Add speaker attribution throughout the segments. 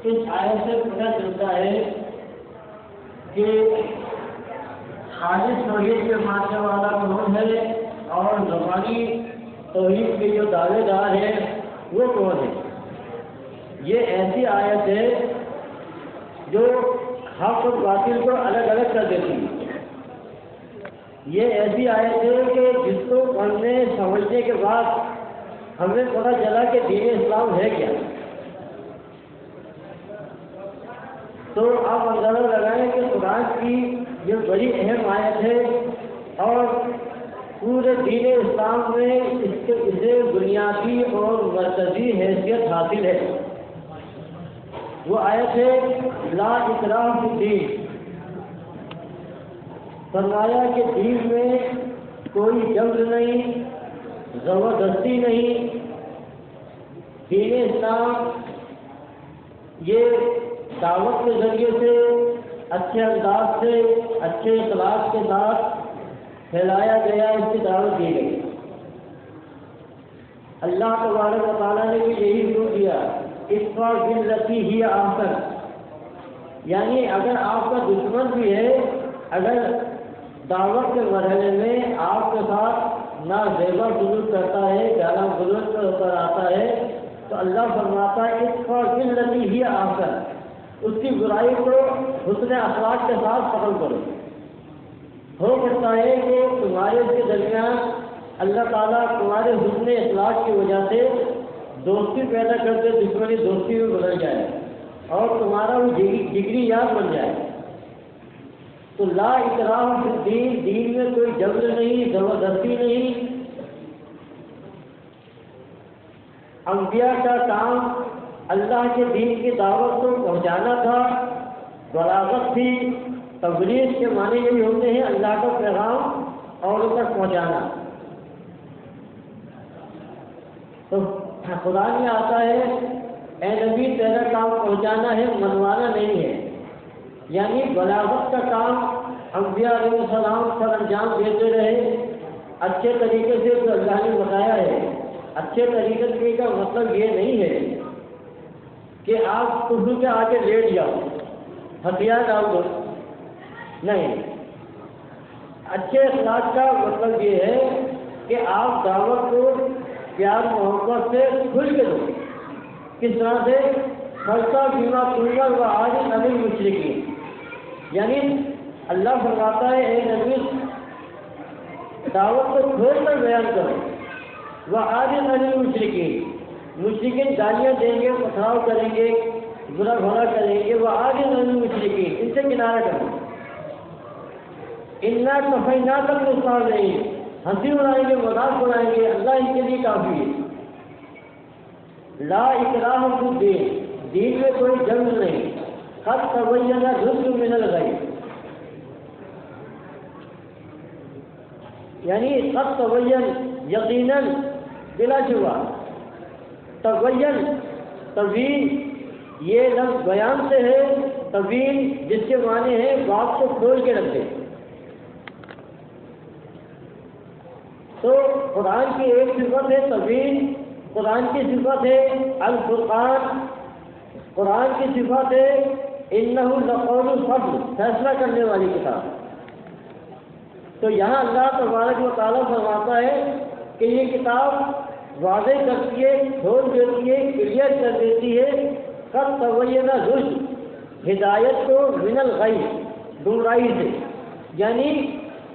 Speaker 1: اس آیت سے پتہ چلتا ہے کہ خالص توحید کے ماننے والا کون ہے اور زبانی توحید کے جو دعوے دار ہیں وہ کون ہے۔ یہ ایسی آیت ہے جو حق اور باطل کو الگ الگ کر دیتی ہے۔ یہ ایسی آیت ہے کہ جس کو پڑھنے سمجھنے کے بعد ہمیں پتہ چلا کہ دین اسلام ہے کیا۔ تو آپ اندازہ لگائیں کہ قرآن کی یہ بڑی اہم آیت ہے اور پورے دین اسلام میں اسے بنیادی اور مرکزی حیثیت حاصل ہے۔ وہ آیت ہے لا اکراہ فی الدین، فرمایا کہ دین میں کوئی جبر نہیں، زبردستی نہیں۔ دین اسلام یہ دعوت کے ذریعے سے اچھے انداز سے اچھے اخلاق کے ساتھ پھیلایا گیا، اس کی دعوت دی گئی۔ اللہ تبارک و تعالیٰ نے بھی یہی حکم دیا ادفع بالتی ہی احسن، یعنی اگر آپ کا دشمن بھی ہے، اگر دعوت کے مرحلے میں آپ کے ساتھ نازیبا سلوک کرتا ہے، گالا گلوچ پر آتا ہے، تو اللہ فرماتا ہے ادفع بالتی ہی احسن، اس کی برائی کو حسن اخلاق کے ساتھ ختم کرو۔ ہو سکتا ہے کہ تمہارے اس کے درمیان اللہ تعالیٰ تمہارے حسن اخلاق کی وجہ سے دوستی پیدا کرتے دشمنی دوستی میں بدل جائے اور تمہارا وہ جگری یار بن جائے۔ تو لا اکراہ فی الدین، دین میں کوئی جبر نہیں، زبردستی نہیں۔ انبیاء کا کام اللہ کے دین کی دعوت کو پہنچانا تھا، بلاغت تھی۔ تبلیغ کے معنی یہی ہوتے ہیں اللہ کا پیغام اوروں تک پہنچانا۔ تو خدا میں آتا ہے اے نبی تیرا کام پہنچانا ہے، منوانا نہیں ہے، یعنی بلاغت کا کام انبیاء علیہ السلام پر انجام دیتے رہے اچھے طریقے سے۔ تو اللہ نے بتایا ہے اچھے طریقے کا مطلب یہ نہیں ہے کہ آپ کفر کے آگے لیٹ جاؤ، ہتھیار ڈال دو، نہیں۔ اچھے اخلاق کا مطلب یہ ہے کہ آپ دعوت کو پیار محبت سے کھل کے دو۔ کس طرح سے؟ خلصہ بیما کنور و آج نبی مشرقین، یعنی اللہ فرماتا ہے اے نبی دعوت کو کھول کر بیان کرو۔ وہ آج نبی مشرقین، مشرقین گالیاں دیں گے، پتھراؤ کریں گے، برا بھلا کریں گے، وہ آج نبی مشرقین، ان سے کنارہ کرو۔ انا کفینا تک نقصان نہیں، ہنسی اڑائیں گے، مذاق اڑائیں گے، اللہ ان کے لیے کافی ہے۔ لا اکراہ فی الدین، دین میں کوئی جنگ نہیں۔ قد تبین الرشد من الغی، یعنی قد تبین، یقیناً، بلا شبہ۔ تبین، تبین یہ لفظ بیان سے ہے، تبین جس کے معنی ہے بات کو کھول کے رکھ دے۔ تو قرآن کی ایک صفت ہے تبین، قرآن کی صفت ہے الفرقان، قرآن کی صفت ہے انہ لقول الفصل، فیصلہ کرنے والی کتاب۔ تو یہاں اللہ تبارک و تعالیٰ فرماتا ہے کہ یہ کتاب واضح کرتی ہے، کھول دیتی ہے، کلیئر کر دیتی ہے قد تبین الرشد، ہدایت کو من الغی، گمراہی سے، یعنی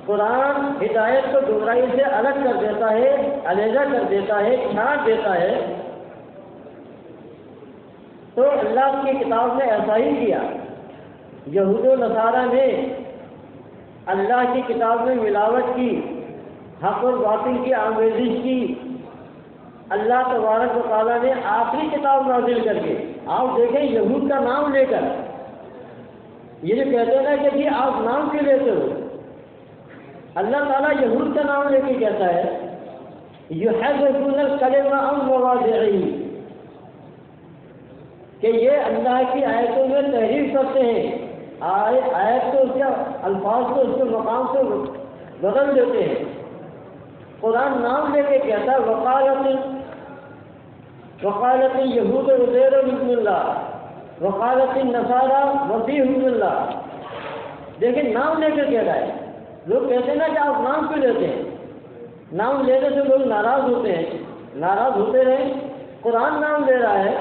Speaker 1: قرآن ہدایت کو گمراہی سے الگ کر دیتا ہے، علیحدہ کر دیتا ہے، چھانٹ دیتا ہے۔ تو اللہ کی کتاب نے ایسا ہی کیا۔ یہود و نصارہ نے اللہ کی کتاب میں ملاوٹ کی، حق و باطل کی آمیزش کی۔ اللہ تبارک و تعالیٰ نے آخری کتاب نازل کر کے، آپ دیکھیں یہود کا نام لے کر، یہ جو کہتے ہیں نا کہ جی آپ نام کیوں لیتے ہو، اللہ تعالیٰ یہود کا نام لے کے کہتا ہے یحرفون الکلم عن مواضعہ، کہ یہ اللہ کی آیتوں میں تحریف کرتے ہیں، آیت کو اس کے الفاظ کو اس کے مقام سے بدل دیتے ہیں۔ قرآن نام لے کے کہتا ہے وقالت یہود عزیر ابن اللہ، وقالت النصارى مسیح ابن اللہ. دیکھیں نام لے کر کہہ رہا ہے. لوگ کہتے ہیں نا کہ آپ نام کیوں لیتے ہیں؟ نام لینے سے لوگ ناراض ہوتے ہیں. ناراض ہوتے رہے. قرآن نام لے رہا ہے.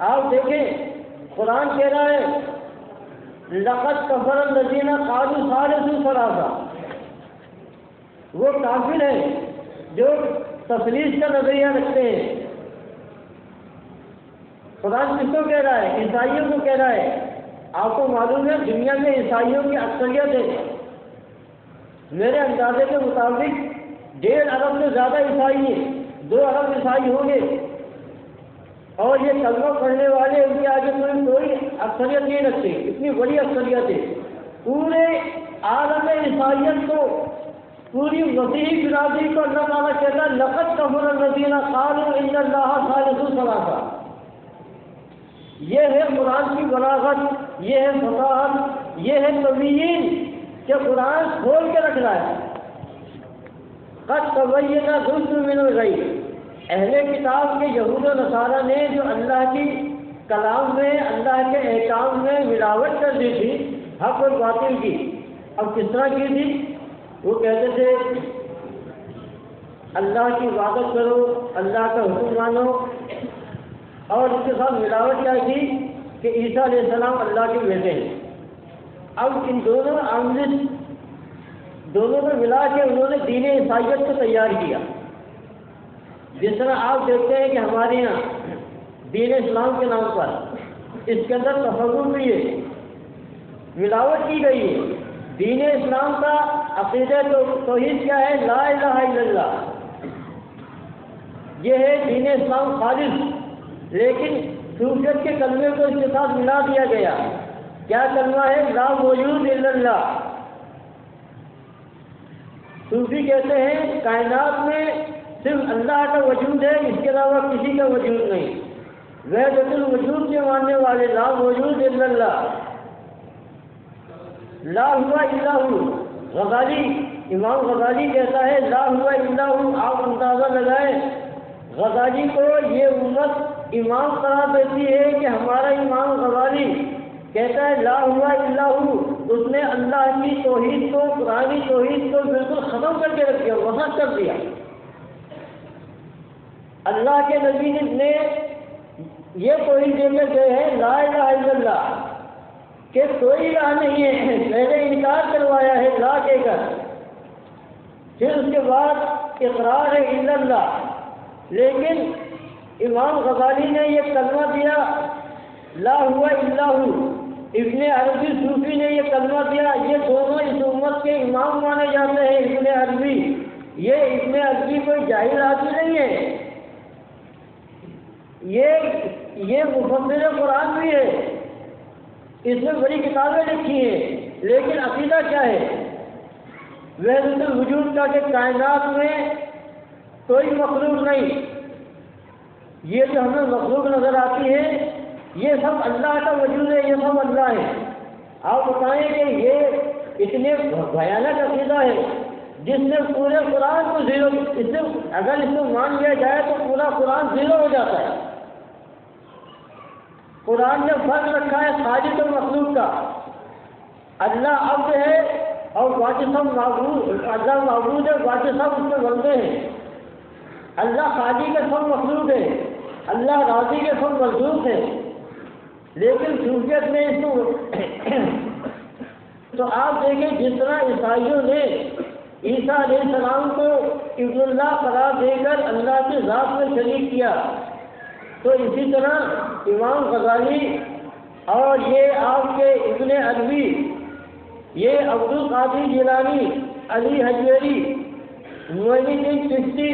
Speaker 1: آپ دیکھیں قرآن کہہ رہا ہے لقد کفر الذین قالوا ثالث ثلاثہ. وہ کافر ہیں جو تثلیث کا نظریہ رکھتے ہیں. قرآن کس کو کہہ رہا ہے؟ عیسائیوں کو کہہ رہا ہے. آپ کو معلوم ہے دنیا میں عیسائیوں کی اکثریت ہے. میرے اندازے کے مطابق 1.5 ارب سے زیادہ عیسائی ہیں. 2 ارب عیسائی ہوں گے. اور یہ کلمہ پڑھنے والے ان کے آگے کوئی اکثریت نہیں رکھتے. اتنی بڑی اکثریت ہے. پورے عالم عیسائیت کو، پوری مسیحی برادری کو اللہ تعالیٰ کہتا ہے لقد کفر الذین قالوا ان اللہ ثالث ثلاثہ. یہ ہے قرآن کی بلاغت، یہ ہے فصاحت، یہ ہے تبیین کہ قرآن کھول کے رکھ رہا ہے. قد تبین الرشد من الغی. اہل کتاب کے یہود و نصارہ نے جو اللہ کی کلام میں، اللہ کے احکام میں ملاوٹ کر دی تھی، حق اور باطل کی. اب کس طرح کی تھی؟ وہ کہتے تھے اللہ کی عبادت کرو، اللہ کا حکم مانو، اور اس کے ساتھ ملاوٹ کیا تھی کہ عیسیٰ علیہ السلام اللہ کے بیٹے ہیں. اب ان دونوں آمد دونوں کو ملا کے انہوں نے دین عیسائیت کو تیار کیا. جس طرح آپ دیکھتے ہیں کہ ہمارے یہاں دین اسلام کے نام پر اس کے اندر تفرق بھی ہے، ملاوٹ کی گئی ہے. دین اسلام کا عقیدہ توحید کیا ہے؟ لا الہ الا اللہ. یہ ہے دین اسلام خالص. لیکن صوفیت کے کلمے کو اس کے ساتھ ملا دیا گیا. کیا کلمہ ہے؟ لا موجود الا اللہ. صوفی کہتے ہیں کائنات میں صرف اللہ کا وجود ہے، اس کے علاوہ کسی کا وجود نہیں. وحدت الوجود کے ماننے والے لا موجود الا اللہ، لا ہوا الا ہو. غزالی، امام غزالی کہتا ہے لا ہوا الا ہو. آپ اندازہ لگائیں غزالی کو یہ امت امام قرار دیتی ہے کہ ہمارا امام غزالی کہتا ہے لا ہوا الا ہو. اس نے اللہ کی توحید کو، قرآنی توحید کو بالکل ختم کر کے رکھ دیا، وہاں کر دیا. اللہ کے نبی نے یہ توحید دے کر گئے ہیں لا الہ الا اللہ کہ کوئی الہ نہیں ہے. پہلے انکار کروایا ہے لا کہہ کر، پھر اس کے بعد اقرار ہے الا اللہ. لیکن امام غزالی نے یہ کلمہ دیا لا ہوا الا ہو. ابن عربی صوفی نے یہ کلمہ دیا. یہ دونوں اس امت کے امام مانے جاتے ہیں. ابن عربی، یہ ابن عربی کوئی جاہل آدمی نہیں ہے. یہ مفسر قرآن بھی ہے. اس میں بڑی کتابیں لکھی ہیں. لیکن عقیدہ کیا ہے؟ وحدت الوجود کا کہ کائنات میں کوئی مخلوق نہیں. یہ جو ہمیں مخلوق نظر آتی ہے یہ سب اللہ کا وجود ہے، یہ سب اللہ ہے. آپ بتائیں کہ یہ اتنے بھیانک عقیدہ ہے جس نے پورے قرآن کو زیرو، اگر اس کو مان لیا جائے تو پورا قرآن زیرو ہو جاتا ہے. قرآن نے فرق رکھا ہے خالق اور مخلوق کا. اللہ عبد ہے اور باقی سب معبود. اللہ معبود ہے، باقی سب اس میں بندے ہیں. اللہ خالق کے سب مخلوق ہے، اللہ راضی کے سب مرزوق ہے. لیکن صوفیت میں اس کو تو آپ دیکھیں جس طرح عیسائیوں نے عیسیٰ علیہ السلام کو ابن اللہ قرار دے کر اللہ کی ذات میں شریک کیا، تو اسی طرح امام غزالی اور یہ آپ کے ابن عربی، یہ عبد القادر جیلانی، علی حجویری، معین الدین چشتی،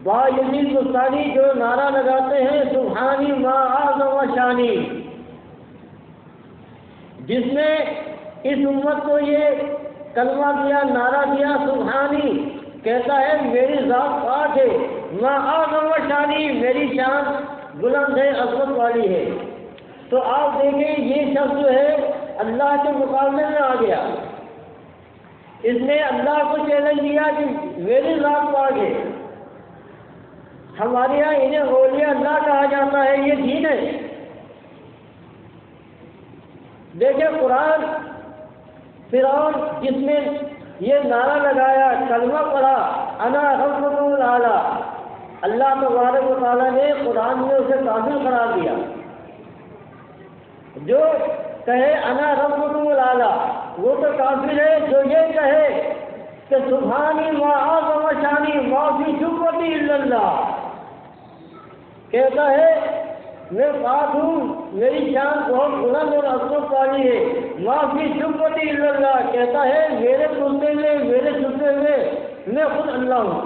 Speaker 1: باید بستانی جو نعرہ لگاتے ہیں سبحانی ما اعظم شانی، جس نے اس امت کو یہ کلمہ دیا، نعرہ دیا سبحانی، کہتا ہے میری ذات پاک ہے، ما اعظم شانی، میری شان بلند ہے، عظمت والی ہے. تو آپ دیکھیں یہ شخص جو ہے اللہ کے مقابلے میں آ گیا. اس نے اللہ کو چیلنج دیا کہ میری ذات پاک ہے. ہمارے یہاں انہیں اولیاء اللہ کہا جاتا ہے، یہ دین ہے. دیکھیں قرآن فرعون جس نے یہ نعرہ لگایا، کلمہ پڑھا، انا ربکم الاعلی، اللہ تبارک و تعالیٰ نے قرآن میں اسے کافر قرار دیا۔ جو کہے انا ربکم الاعلی وہ تو کافر ہے، جو یہ کہے کہ سبحانی ما اعظم شانی ما فی شبہتی الا اللہ، کہتا ہے میں پاک ہوں، میری شان بہت بلند اور عظمت والی ہے، ما فی شبہتی الا اللہ، کہتا ہے میرے سنتے میں میں خود اللہ ہوں۔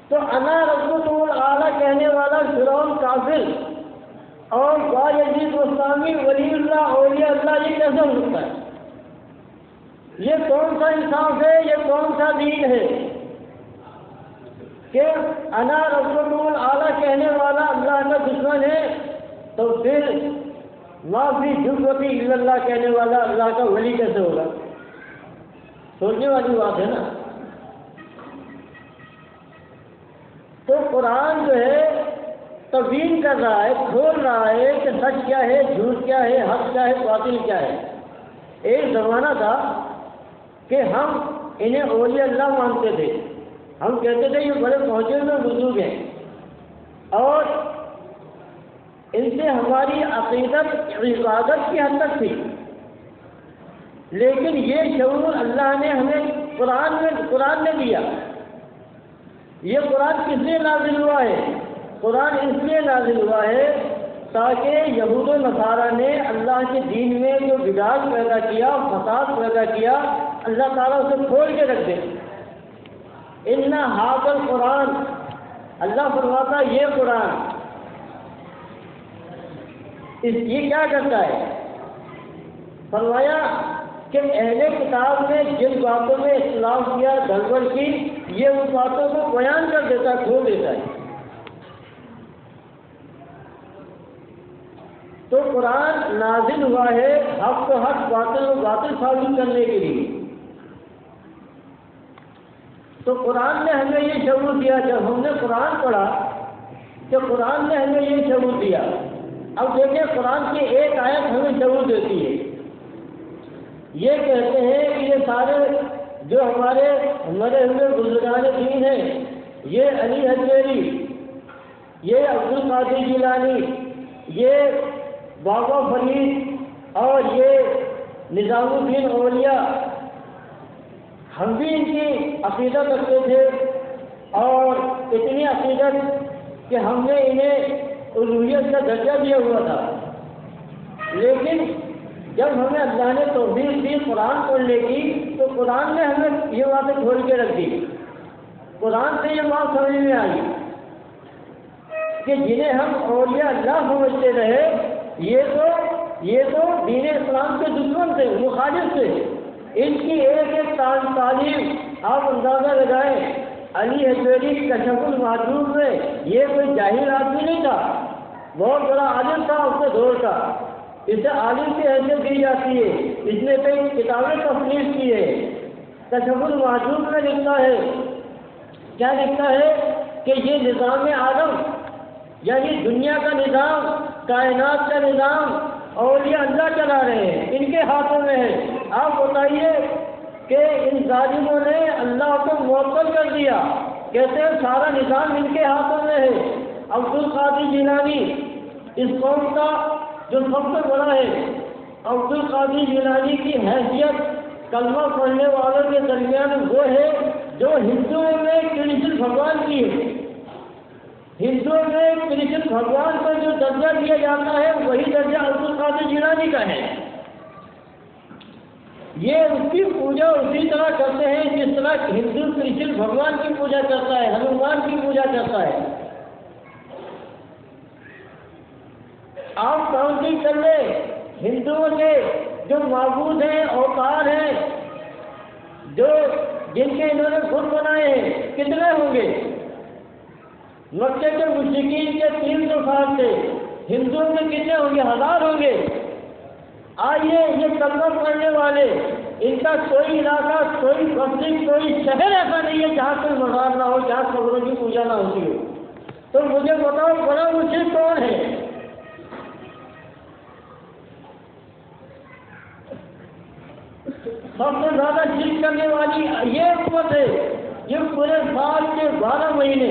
Speaker 1: تو انا ربکم الاعلی کہنے والا فرعون کافر اور بایزید بستامی ولی اللہ اولیاء اللہ، یہ کیسے ہو سکتا ہے؟ یہ کون سا انصاف ہے؟ یہ کون سا دین ہے کہ انا ربکم الاعلی کہنے والا اللہ کا دشمن ہے، تو پھر ما فی شبہتی الا اللہ کہنے والا اللہ کا ولی کیسے ہوگا؟ سوچنے والی بات ہے نا۔ تو قرآن جو ہے تبیین کر رہا ہے، کھول رہا ہے کہ سچ کیا ہے، جھوٹ کیا ہے، حق کیا ہے، باطل کیا ہے۔ ایک زمانہ تھا کہ ہم انہیں اولیاء اللہ مانتے تھے، ہم کہتے تھے یہ بڑے پہنچے ہوئے بزرگ ہیں اور ان سے ہماری عقیدت عبادت کی حد تک تھی، لیکن یہ شعور اللہ نے ہمیں قرآن نے دیا۔ یہ قرآن کس لیے نازل ہوا ہے؟ قرآن اس لیے نازل ہوا ہے تاکہ یہود و نصارہ نے اللہ کے دین میں جو بگاڑ پیدا کیا، فساد پیدا کیا، اللہ تعالیٰ اسے کھول کے رکھ دے۔ ان ھذا القرآن، اللہ فرماتا یہ قرآن یہ کیا کرتا ہے؟ فرمایا کہ اہل کتاب نے جن باتوں میں اختلاف کیا، گڑبڑ کی، یہ ان باتوں کو بیان کر دیتا ہے، کھول دیتا ہے۔ تو قرآن نازل ہوا ہے حق کو حق، باطل کو باطل ثابت کرنے کے لیے۔ تو قرآن نے ہمیں یہ شعور دیا، جب ہم نے قرآن پڑھا کہ قرآن نے ہمیں یہ شعور دیا۔ اب دیکھیں قرآن کی ایک آیت ہمیں شعور دیتی ہے، یہ کہتے ہیں کہ یہ سارے جو ہمارے مرے ہوئے بزرگان دین ہیں، یہ علی حجویری، یہ عبدالقادر جیلانی، یہ بابا فرید اور یہ نظام الدین اولیاء، ہم بھی ان کی عقیدت رکھتے تھے اور اتنی عقیدت کہ ہم نے انہیں الوہیت کا درجہ دیا ہوا تھا، لیکن جب ہمیں اللہ نے توفیق دی قرآن پڑھنے کی تو قرآن نے ہمیں یہ باتیں کھول کے رکھ دی۔ قرآن سے یہ بات سمجھ میں آئی کہ جنہیں ہم اولیاء اللہ سمجھتے رہے یہ تو دین اسلام کے دشمن تھے، مخالف تھے۔ ان کی ایک ایک تعلیم آپ اندازہ لگائیں، علی حجویری کشف المحجوب میں یہ کوئی جاہل آدمی نہیں تھا، بہت بڑا عالم تھا اس کے دور کا، اسے عالم کی حیثیت دی جاتی ہے، اس نے کئی کتابیں تصنیف کی ہے۔ کشف المحجوب میں لکھتا ہے، کیا لکھتا ہے کہ یہ نظام عالم یعنی دنیا کا نظام، کائنات کا نظام اولیاء اللہ چلا رہے ہیں، ان کے ہاتھوں میں ہے۔ آپ بتائیے کہ ان ظالموں نے اللہ کو معطل کر دیا، کہتے ہیں سارا نظام ان کے ہاتھوں میں ہے۔ عبدالقادر جیلانی اس قوم کا جو سب سے بڑا ہے، عبدالقادر جیلانی کی حیثیت کلمہ پڑھنے والوں کے درمیان وہ ہے جو ہندوؤں میں کرشن بھگوان کی ہے۔ ہندوؤں میں کرشن بھگوان کو جو درجہ دیا جاتا ہے وہی درجہ عبدالقادر جیلانی کا ہے۔ یہ اس کی پوجا اسی طرح کرتے ہیں جس طرح ہندو کرشن بھگوان کی پوجا کرتا ہے، ہنومان کی پوجا کرتا ہے۔ آپ کاؤنٹنگ کر لیں، ہندوؤں کے جو معبود ہیں، اوتار ہیں، جو جن کے انہوں نے خود بنائے ہیں، کتنے ہوں گے؟ مکے کے مشرکین کے 300 سال سے ہندوؤں میں کتنے ہوں گے؟ 1000 ہوں گے۔ آئیے یہ کلمہ پڑھنے والے، ان کا کوئی علاقہ، کوئی بستی، کوئی شہر ایسا نہیں ہے جہاں کوئی مزار نہ ہو، جہاں قبروں کی پوجا نہ ہوتی ہو۔ تو مجھے بتاؤ بڑا مشرک کون ہے؟ سب سے زیادہ شرک کرنے والی یہ امت ہے، یہ پورے سال کے 12 مہینے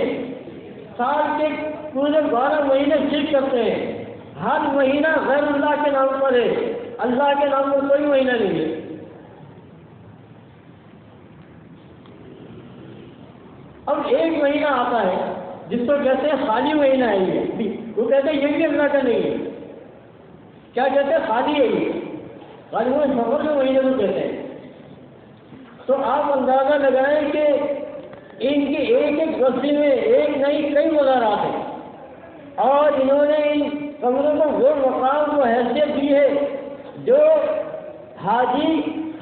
Speaker 1: شرک کرتے ہیں۔ ہر مہینہ غیر اللہ کے نام پر ہے، اللہ کے نام پر کوئی مہینہ نہیں ہے۔ اب ایک مہینہ آتا ہے جس کو کہتے ہیں خالی مہینہ ہے، یہ وہ کہتے ہیں یہ بھی اللہ کا نہیں ہے۔ کیا کہتے ہیں؟ خالی ہے، یہ خالی وہ سفر کے مہینے کو کہتے ہیں۔ تو آپ اندازہ لگائیں کہ ان کی ایک ایک بستی میں ایک نہیں کئی مزارات ہیں، اور انہوں نے ان کمروں کو وہ مقام وہ حیثیت دی ہے جو حاجی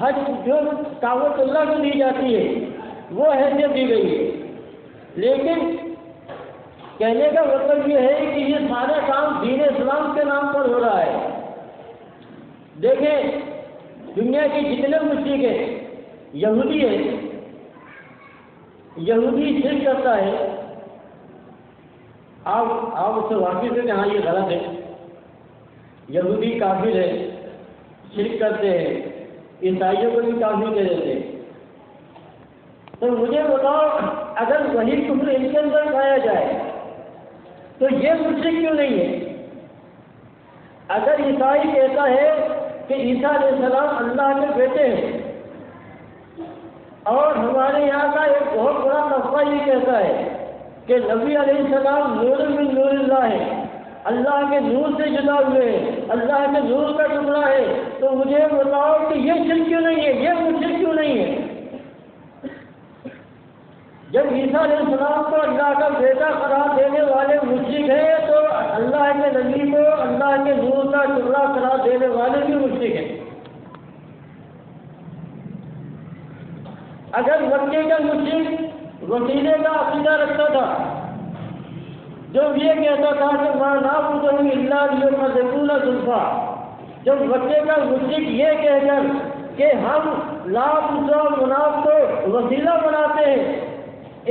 Speaker 1: حج جو کعبۃ اللہ کو دی جاتی ہے وہ حیثیت دی گئی ہے۔ لیکن کہنے کا مطلب یہ ہے کہ یہ سارا کام دین اسلام کے نام پر ہو رہا ہے۔ دیکھیں دنیا کے جتنے مشرک ہیں، یہودی ہے، یہودی شرک کرتا ہے، آپ اس سے واقف ہیں کہ ہاں یہ غلط ہے، یہودی کافر ہے، شرک کرتے ہیں، عیسائیوں کو بھی کافر کہہ دیتے ہیں۔ تو مجھے بتاؤ اگر وہی کفر ان کے اندر پایا جائے تو یہ مشرک کیوں نہیں ہے؟ اگر عیسائی کہتا ہے کہ عیسیٰ علیہ السلام اللہ کے بیٹے ہیں، اور ہمارے یہاں کا ایک بہت بڑا طبقہ یہ کہتا ہے کہ نبی علیہ السلام نور من نور اللہ ہے، اللہ کے نور سے جدا ہوئے ہیں، اللہ کے نور کا ٹکڑا ہے، تو مجھے بتاؤ کہ یہ شرک کیوں نہیں ہے، یہ مشرک کیوں نہیں ہے؟ جب عیسیٰ علیہ السلام کو اللہ کا بیٹا قرار دینے والے مشرک ہیں تو اللہ کے نبی کو اللہ کے نور کا ٹکڑا قرار دینے والے بھی مشرک ہیں۔ اگر مکے کا مشرک وسیلے کا عقیدہ رکھتا تھا، جو یہ کہتا تھا کہ ماں نعبد الا لیقربونا زلفیٰ، جب مکے کا مشرک یہ کہہ کر کہ ہم لات عزیٰ مناف کو وسیلہ بناتے ہیں،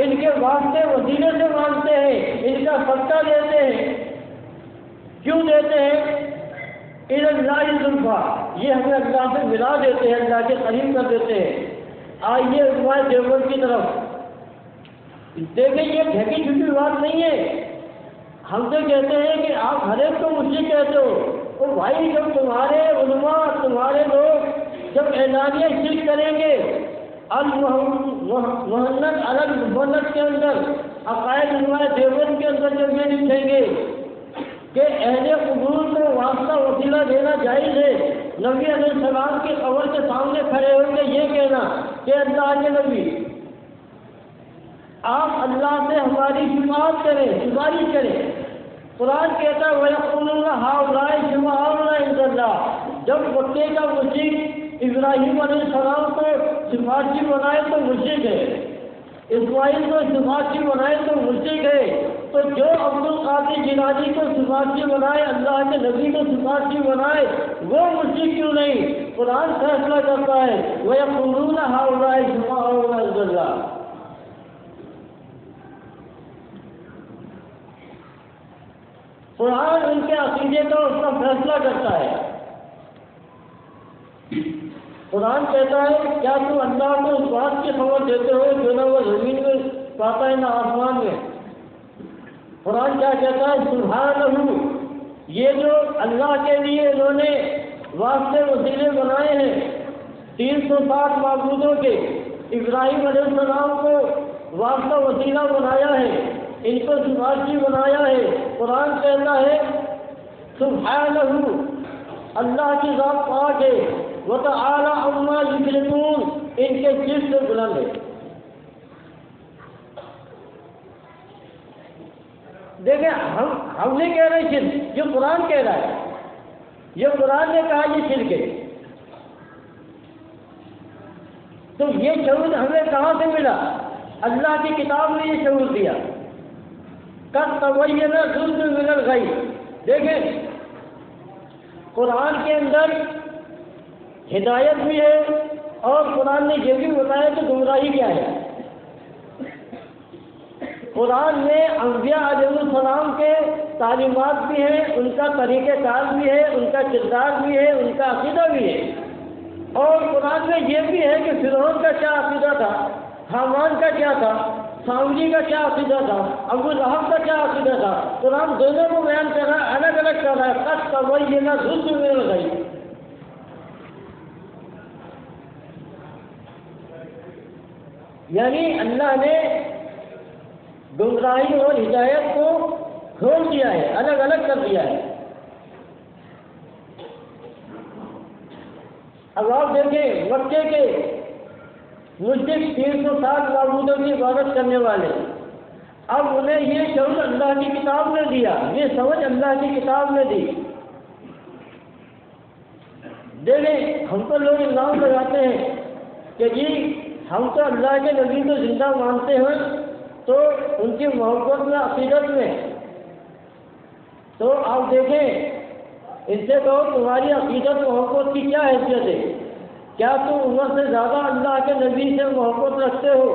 Speaker 1: ان کے واسطے وسیلے سے مانگتے ہیں، ان کا صدقہ دیتے ہیں، کیوں دیتے ہیں؟ الی اللہ زلفیٰ، یہ ہمیں اللہ سے ملا دیتے ہیں، اللہ کے قریب کر دیتے ہیں۔ آئیے ہمارے دیوبند کی طرف دیکھیں، یہ ڈھکی چھپی بات نہیں ہے۔ ہم سے کہتے ہیں کہ آپ ہر ایک کو مشرک کہتے ہو، تو بھائی جب تمہارے علماء تمہارے لوگ جب اعلانیہ شرک کریں گے، المحنت الگ مبنت کے اندر عقائد ہمارے دیوبند کے اندر جب یہ لکھیں گے کہ اہل قبور کو واسطہ وسیلہ دینا جائز ہے، نبی علیہ السلام کی قبر کے سامنے کھڑے ہوں گے یہ کہنا کہ اللہ کے نبی آپ اللہ سے ہماری شفاعت کریں، سفارش کریں۔ قرآن کہتا ہے وَيَقُولُونَ هَؤُلَاءِ شُفَعَاؤُنَا عِندَ اللَّهِ، جب مکے کا مشرک ابراہیم علیہ السلام کو سفارشی بنائے تو مشرک ہے، اسماعیل کو سفارشی بنائے تو مشرک ہے، تو جو عبد القادر جیلانی کو سفارشی بنائے، اللہ کے نبی کو سفارشی بنائے، وہ مشرک کیوں نہیں؟ قرآن فیصلہ کرتا ہے وَيَقُولُونَ هَؤُلَاءِ شُفَعَاؤُنَا عِندَ اللَّهِ۔ قرآن ان کے عقیدے کا اس کا فیصلہ کرتا ہے۔ قرآن کہتا ہے کیا تم اللہ کو اس بات کی خبر دیتے ہو جو نہ وہ زمین میں پاتا ہے نہ آسمان میں؟ قرآن کیا کہتا ہے؟ سبحانہ، یہ جو اللہ کے لیے انہوں نے واسطے وسیلے بنائے ہیں 360 معبودوں کے، ابراہیم علیہ السلام کو واسطہ وسیلہ بنایا ہے، ان کو سفارشی بنایا ہے۔ قرآن کہتا ہے سبحانہ، اللہ کی ذات پاک ہے، وتعالی عما یشرکون، ان کے شرک سے بلند ہے۔ دیکھیں ہم نہیں کہہ رہے شرک، یہ قرآن کہہ رہا ہے، یہ قرآن نے کہا یہ شرک ہے۔ تو یہ شعور ہمیں کہاں سے ملا؟ اللہ کی کتاب نے یہ شعور دیا۔ قد تبین الرشد من الغی، دیکھیں قرآن کے اندر ہدایت بھی ہے، اور قرآن نے یہ بھی بتایا کہ گمراہی کیا ہے۔ قرآن میں انبیاء علیہ السلام کے تعلیمات بھی ہیں، ان کا طریقہ کار بھی ہے، ان کا کردار بھی ہے، ان کا عقیدہ بھی ہے۔ اور قرآن میں یہ بھی ہے کہ فرعون کا کیا عقیدہ تھا، حامان کا کیا تھا، سامری کا کیا عقیدہ تھا، ابو لہب کا کیا عقیدہ تھا. قرآن دونوں کو بیان کر رہا ہے، الگ الگ کر رہا ہے. قد تبین الرشد من الغی. یعنی اللہ نے گمراہی اور ہدایت کو کھول دیا ہے، الگ الگ کر دیا ہے. اب آپ دیکھیں مکے کے مشرک 300 سال معبودوں کی عبادت کرنے والے، اب انہیں یہ شعور اللہ کی کتاب نے دیا، یہ سمجھ اللہ کی کتاب نے دی. دیکھیں ہم تو لوگ الزام لگاتے ہیں کہ جی ہم تو اللہ کے نبی کو زندہ مانتے ہیں، تو ان کی محبت میں عقیدت میں. تو آپ دیکھیں ان سے کہو تمہاری عقیدت محبت کی کیا حیثیت ہے؟ کیا تم عمر سے زیادہ اللہ کے نبی سے محبت رکھتے ہو؟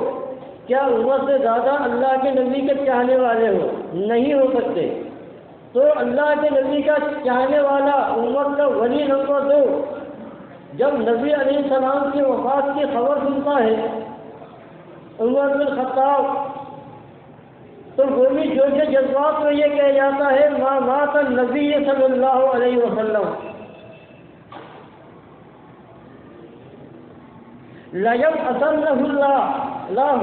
Speaker 1: کیا عمر سے زیادہ اللہ کے نبی کے چاہنے والے ہو؟ نہیں ہو سکتے. تو اللہ کے نبی کا چاہنے والا امت کا ولی نمبر 2 جب نبی علیہ السلام کی وفات کی خبر سنتا ہے عمر بن خطاب، تو وہ بھی جو کہ جذبات میں یہ کہہ جاتا ہے ما مات النبی صلی اللہ علیہ وسلم لَيَبْعَثَنَّهُ اللَّهُ.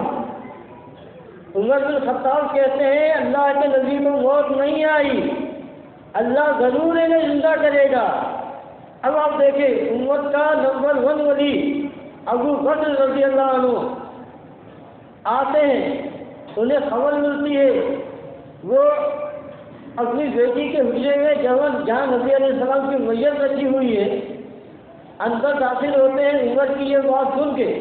Speaker 1: عمر بن خطاب کہتے ہیں اللہ کے نبی کو موت نہیں آئی، اللہ ضرور انہیں زندہ کرے گا. اب آپ دیکھیں امت کا نمبر 1 ولی ابو بکر رضی اللہ عنہ آتے ہیں، انہیں خبر ملتی ہے، وہ اپنی بیٹی کے حجرے میں جہاں نبی علیہ السلام کی میت رکھی ہوئی ہے اندر داخل ہوتے ہیں. عمر کی یہ بات سن کے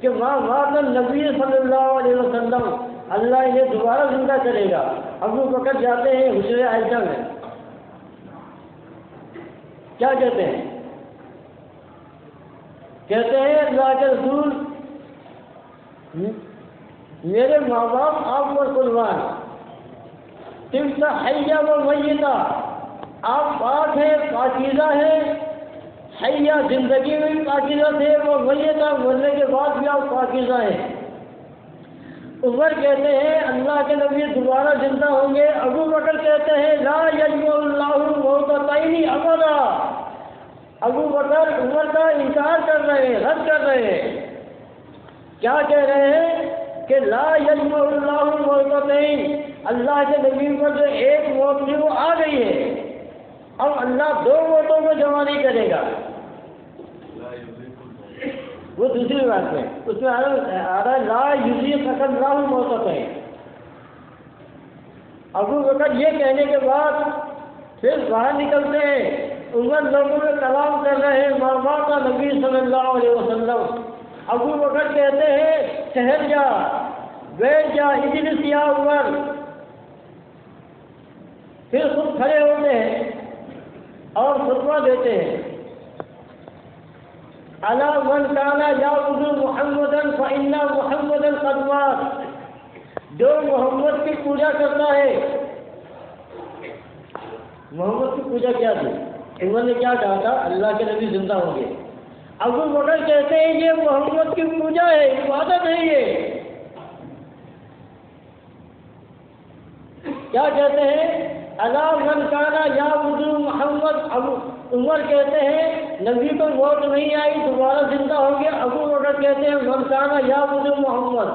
Speaker 1: کہ ماں مات النبی صلی اللہ علیہ وسلم، اللہ انہیں دوبارہ زندہ کرے گا. ابو بکر جاتے ہیں حجرے عائشہ میں، کیا کہتے ہیں؟ کہتے ہیں اللہ کے رسول میرے ماں باپ آپ پر قربان، تم حیہ و میتہ، آپ پاک ہیں پاکیزہ ہیں، حیہ زندگی میں بھی پاکیزہ تھے، وہ میتہ مرنے کے بعد بھی آپ پاکیزہ ہیں. عمر کہتے ہیں اللہ کے نبی دوبارہ زندہ ہوں گے. ابو بکر کہتے ہیں لا یجمع اللہ موتتین ابدا. ابو بکر عمر کا انکار کر رہے ہیں، رد کر رہے ہیں. کیا کہہ رہے ہیں کہ لا یجمع اللہ موتتین، اللہ کے نبی پر جو ایک موت تھی وہ آ گئی ہے، اب اللہ 2 موتوں کو جمع نہیں کرے گا. وہ دوسری بات ہے، اس میں آ رہا ہے لا یذیق اللہ موتتین. ابو بکر یہ کہنے کے بعد پھر باہر نکلتے ہیں، عمر لوگوں میں کلام کر رہے ہیں ما مات نبی صلی اللہ علیہ وسلم. ابو بکر کہتے ہیں ٹھہر جا، بیٹھ جا، اجلس یا عمر. پھر خود کھڑے ہوتے ہیں اور خطبہ دیتے ہیں الا من کان یعبد محمدا فان محمدا قد مات. جو محمد کی پوجا کرتا ہے، محمد کی پوجا کیا تھی؟ عمر نے کیا کہا تھا؟ اللہ کے نبی زندہ ہوں گے. ابو بکر کہتے ہیں یہ محمد کی پوجا ہے، عبادت ہے. یہ کیا کہتے ہیں؟ الا من کان یعبد محمد. عمر کہتے ہیں نبی کو موت نہیں آئی، دوبارہ زندہ ہوں گے. ابو بکر کہتے ہیں من کان یعبد محمد،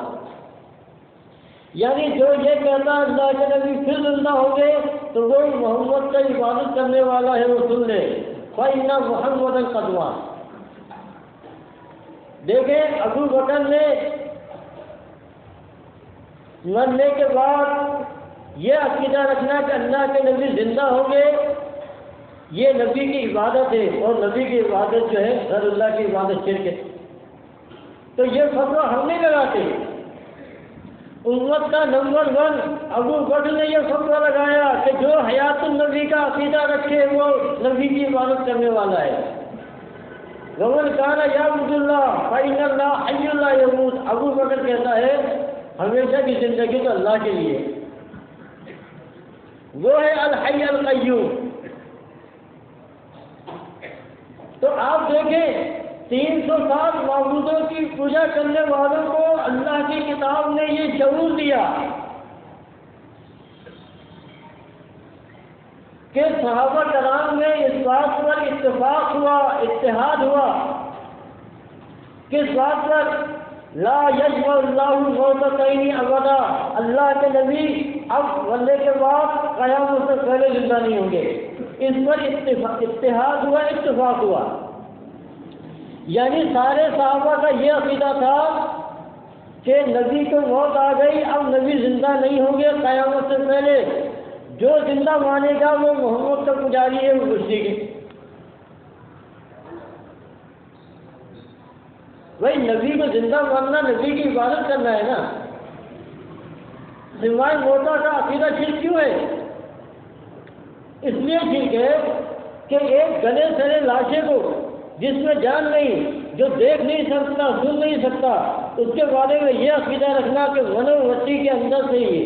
Speaker 1: یعنی جو یہ کہتا ہے اللہ کے نبی پھر زندہ ہوں گے تو وہ محمد کا عبادت کرنے والا ہے، وہ سن لے. فإن محمدا قد مات. دیکھیں ابو بکر نے مرنے کے بعد یہ عقیدہ رکھنا کہ اللہ کے نبی زندہ ہوں گے، یہ نبی کی عبادت ہے، اور نبی کی عبادت جو ہے غیر اللہ کی عبادت شرک ہے. تو یہ فتویٰ ہم نہیں لگاتے. امت کا نمبر 1 ابو بکر نے یہ فتویٰ لگایا کہ جو حیات النبی کا عقیدہ رکھے وہ نبی کی عبادت کرنے والا ہے. ومن کان یعبد اللہ فإن اللہ حی لا یموت. ابو بکر کہتا ہے ہمیشہ کی زندگی تو اللہ کے لیے، وہ ہے الحی القیوم. تو آپ دیکھیں 360 معبودوں کی پوجا کرنے والوں کو اللہ کی کتاب نے یہ شعور دیا کہ صحابہ کرام میں اس بات پر اتفاق ہوا، اتحاد ہوا کہ اس بات پر لا یجمع اللہ موتتین ابدا، اللہ کے نبی اب مرنے کے بعد قیامت سے پہلے زندہ نہیں ہوں گے۔ اس پر اتحاد ہوا، اتفاق ہوا، یعنی سارے صحابہ کا یہ عقیدہ تھا کہ نبی کو موت آ گئی، اب نبی زندہ نہیں ہوں گے قیامت سے پہلے، جو زندہ مانے گا وہ محمد کا پجاری ہے، وہ مشرک ہے۔ بھائی نبی کو زندہ ماننا نبی کی عبادت کرنا ہے نا، سوائے موتا کا عقیدہ شرک کیوں ہے؟ اس لیے ٹھیک ہے کہ ایک گلے سڑے لاشے کو جس میں جان نہیں، جو دیکھ نہیں سکتا، سن نہیں سکتا، اس کے بارے میں یہ عقیدہ رکھنا کہ منو مٹی کے اندر سے ہی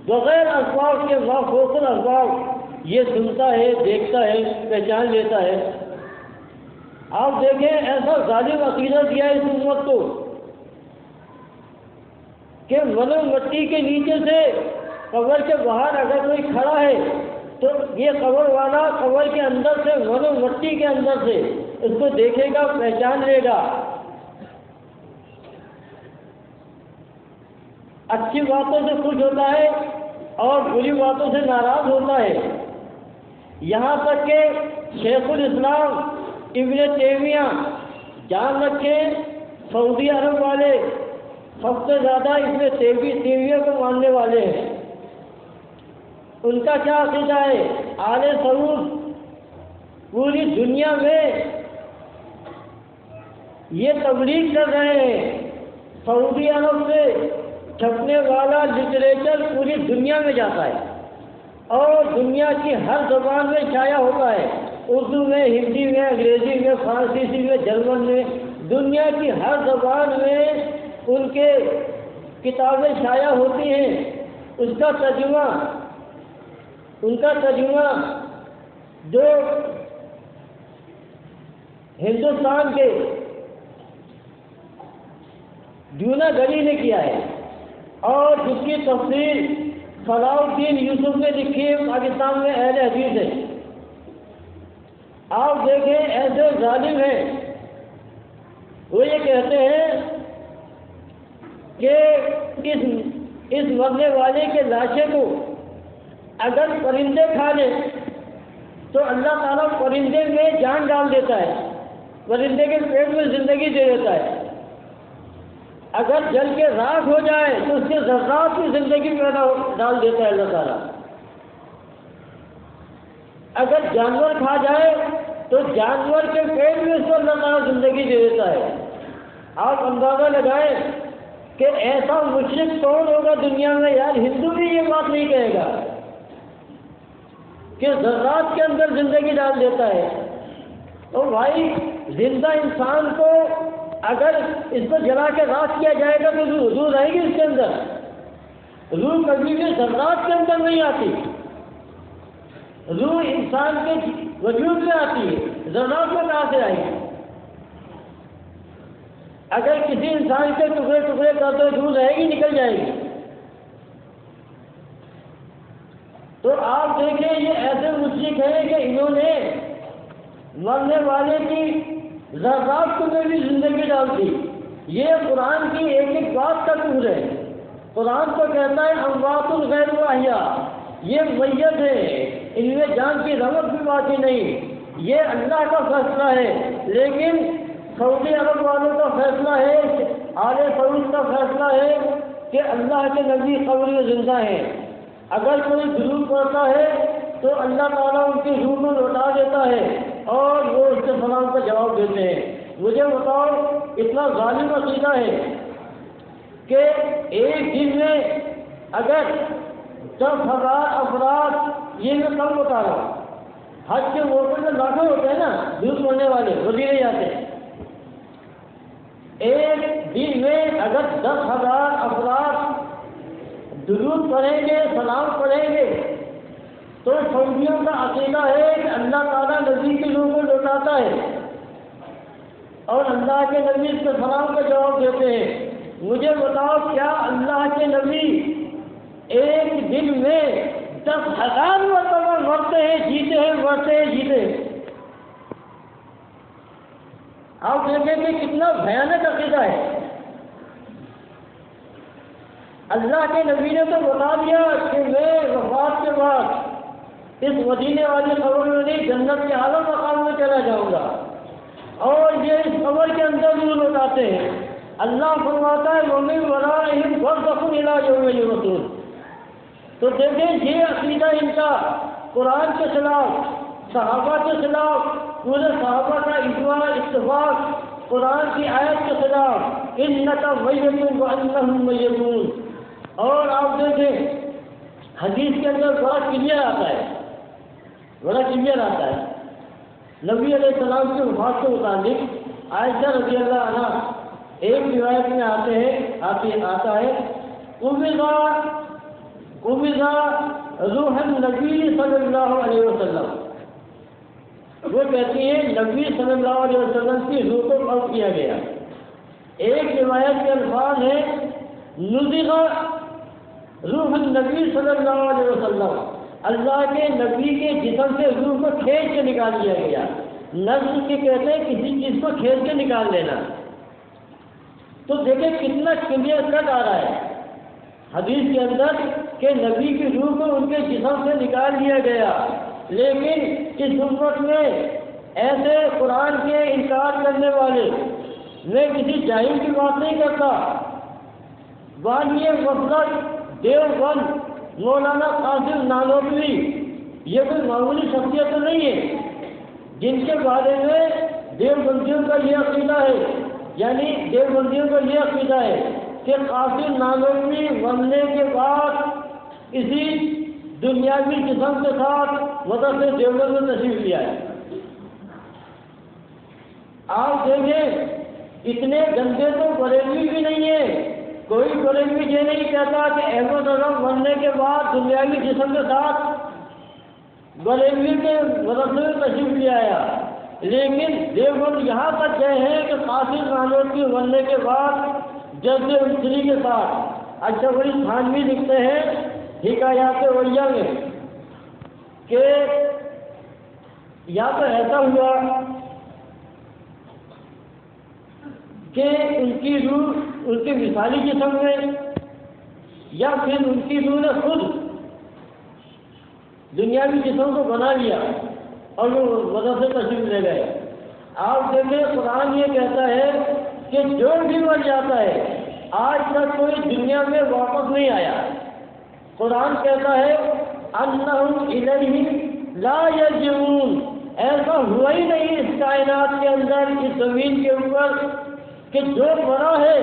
Speaker 1: بغیر اسباب کے مافوق الاسباب یہ سنتا ہے، دیکھتا ہے، پہچان لیتا ہے۔ آپ دیکھیں ایسا ظالم عقیدہ دیا ہے اس امت کو کہ منو مٹی کے نیچے سے قبر کے باہر اگر کوئی کھڑا ہے تو یہ قبر والا قبر کے اندر سے منو مٹی کے اندر سے اس کو دیکھے گا، پہچان لے گا، اچھی باتوں سے خوش ہوتا ہے اور بری باتوں سے ناراض ہوتا ہے۔ یہاں تک کہ شیخ الاسلام ابن تیمیہ جان رکھیں سعودی عرب والے سب سے زیادہ ابن تیمیہ کو ماننے والے ہیں۔ ان کا کیا عقیدہ ہے؟ آل سعود پوری دنیا میں یہ تبلیغ کر رہے ہیں، سعودی عرب سے چھپنے والا لٹریچر پوری دنیا میں جاتا ہے اور دنیا کی ہر زبان میں شائع ہوتا ہے، اردو میں، ہندی میں، انگریزی میں، فرانسیسی میں، جرمن میں، دنیا کی ہر زبان میں ان کے کتابیں شائع ہوتی ہیں۔ ان کا ترجمہ جو ہندوستان کے دیوناگری نے کیا ہے اور جس کی تفسیر صلاح الدین یوسف نے لکھی ہے، پاکستان میں اہل حدیث ہے۔ آپ دیکھیں ایسے ظالم ہیں، وہ یہ کہتے ہیں کہ اس مرنے والے کے لاشے کو اگر پرندے کھا لیں تو اللہ تعالیٰ پرندے میں جان ڈال دیتا ہے، پرندے کے پیٹ میں زندگی دے دیتا ہے۔ اگر جل کے راکھ ہو جائے تو اس کے ذرات میں زندگی پیدا ڈال دیتا ہے اللہ تعالیٰ۔ اگر جانور کھا جائے تو جانور کے پیٹ میں اس کو اللہ تعالیٰ زندگی دے دیتا ہے۔ آپ اندازہ لگائیں کہ ایسا مشرک کون ہوگا دنیا میں؟ یار ہندو بھی یہ بات نہیں کہے گا کہ ذرات کے اندر زندگی ڈال دیتا ہے۔ تو بھائی زندہ انسان کو اگر اس کو جلا کے راکھ کیا جائے گا تو روح رہے گی اس کے اندر؟ روح کبھی بھی ذرات کے اندر نہیں آتی، روح انسان کے وجود میں آتی ہے، ذرات میں کہاں سے آئے گی؟ اگر کسی انسان کے ٹکڑے ٹکڑے کر دو روح رہے گی، نکل جائے گی۔ تو آپ دیکھیں یہ ایسے مشرک ہیں کہ انہوں نے مرنے والے کی ذرات کو میں بھی زندگی ڈال دی۔ یہ قرآن کی ایک ایک بات کا ٹکڑ ہے۔ قرآن تو کہتا ہے اموات غیر احیاء، یہ میت ہے، ان میں جان کی رغبت بھی باقی نہیں۔ یہ اللہ کا فیصلہ ہے، لیکن سعودی عرب والوں کا فیصلہ ہے، آل سعود کا فیصلہ ہے کہ اللہ کے نبی قبر میں زندہ ہیں۔ اگر کوئی درود پڑھتا ہے تو اللہ تعالیٰ ان کی روح کو لوٹا دیتا ہے اور وہ اس کے سلام کا جواب دیتے ہیں۔ مجھے بتاؤ اتنا ظالم عقیدہ ہے کہ ایک دن میں اگر 10,000 افراد، یہ میں کم بتا رہا ہوں، حج کے موقع میں لاکھوں ہوتے ہیں نا درود پڑھنے والے، وہ بھی نہیں جاتے۔ ایک دن میں اگر 10,000 افراد درود پڑھیں گے، سلام پڑھیں گے، تو سعودیوں کا عقیدہ ہے کہ اللہ تعالیٰ نبی کی روح کو لوٹاتا ہے۔ اور اللہ کے نبی اس کے سلام کا جواب دیتے ہیں۔ مجھے بتاؤ کیا اللہ کے نبی ایک دن میں 10,000 مرتبہ مرتے ہیں جیتے ہیں، مرتے ہیں جیتے ہیں؟ آپ دیکھیں کہ کتنا بھیانک عقیدہ ہے۔ اللہ کے نبی نے تو بتا دیا کہ میں وفات کے بعد اس مدینے والی قبر میں نہیں، جنت کے اعلیٰ مقام میں چلا جاؤں گا، اور یہ اس قبر کے اندر ضرور لوٹاتے ہیں۔ اللہ فرماتا ہے وَمِن وَرَائِهِمْ بَرْزَخٌ إِلَىٰ يَوْمِ يُبْعَثُونَ۔ تو دیکھیں یہ عقیدہ ان کا قرآن کے خلاف، صحابہ کے خلاف، پورے صحابہ کا اجماع اتفاق، قرآن کی آیت کے خلاف، إِنَّكَ مَيِّتٌ وَإِنَّهُم مَّيِّتُونَ۔ اور آپ دیکھیں حدیث کے اندر بڑا کلیئر آتا ہے، بڑا کلیئر آتا ہے نبی علیہ السلام کے وفات کے متعلق۔ عائشہ رضی اللہ عنہ ایک روایت میں آتا ہے قبض روح النبی صلی اللہ علیہ وسلم، وہ کہتی ہیں نبی صلی اللہ علیہ وسلم کی روح کو قبض کیا گیا۔ ایک روایت کے الفاظ ہے نزغ روح النبی صلی اللہ علیہ وسلم، اللہ کے نبی کے جسم سے روح کو کھینچ کے نکال دیا گیا۔ نزغ کے کہتے ہیں کسی چیز کو کھینچ کے نکال لینا۔ تو دیکھیں کتنا کلیئر کٹ آ رہا ہے حدیث کے اندر کہ نبی کی روح کو ان کے جسم سے نکال دیا گیا۔ لیکن اس امت میں ایسے قرآن کے انکار کرنے والے، میں کسی جاہل کی بات نہیں کرتا، بانی مسلک دیوبند مولانا قاسم نانوتوی یہ کوئی معمولی شخصیت تو نہیں ہے جن کے بارے میں دیوبندیوں کا یہ عقیدہ ہے، یعنی دیوبندیوں کا یہ عقیدہ ہے کہ قاسم نانوتوی مرنے کے بعد اسی دنیاوی جسم کے ساتھ مدرسے دیوبند میں تشریف لیا ہے۔ آپ دیکھیں اتنے گندے تو بریلوی بھی نہیں ہے، کوئی بریلوی یہ نہیں کہتا کہ احمد اعظم مرنے کے بعد دنیاوی جسم کے ساتھ بریلوی کے مدرسے میں تشریف لے آیا، لیکن دیوبند یہاں تک گئے ہیں کہ قاسم نانوتوی مرنے کے بعد جذب انسری کے ساتھ اشرف تھانوی لکھتے ہیں حکایات ولیہ میں کہ یا تو ایسا ہوا کہ ان کی روح ان کے مثالی جسم میں، یا پھر ان کی روح نے خود دنیاوی جسم کو بنا لیا اور وہ مدرسے تشریف لے گئے۔ آپ دیکھیں قرآن یہ کہتا ہے کہ جو بھی مر جاتا ہے آج تک کوئی دنیا میں واپس نہیں آیا۔ قرآن کہتا ہے انہم الیہ لا یرجعون، ایسا ہوا ہی نہیں اس کائنات کے اندر، اس زمین کے اوپر کہ جو مرا ہے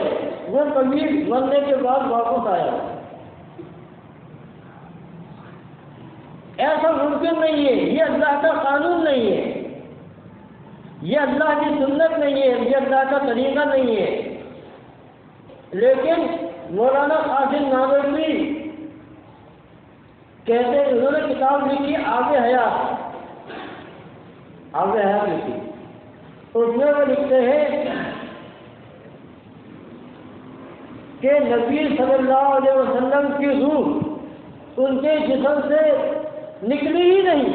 Speaker 1: وہ کبھی مرنے کے بعد واپس آیا۔ ایسا ممکن نہیں ہے، یہ اللہ کا قانون نہیں ہے، یہ اللہ کی سنت نہیں ہے، یہ اللہ کا طریقہ نہیں ہے۔ لیکن مولانا قاسم نانوتوی کہتے ہیں، انہوں نے کتاب لکھی آب حیات، آب حیات لکھی، اس میں وہ لکھتے ہیں کہ نبی صلی اللہ علیہ وسلم کی روح ان کے جسم سے نکلی ہی نہیں۔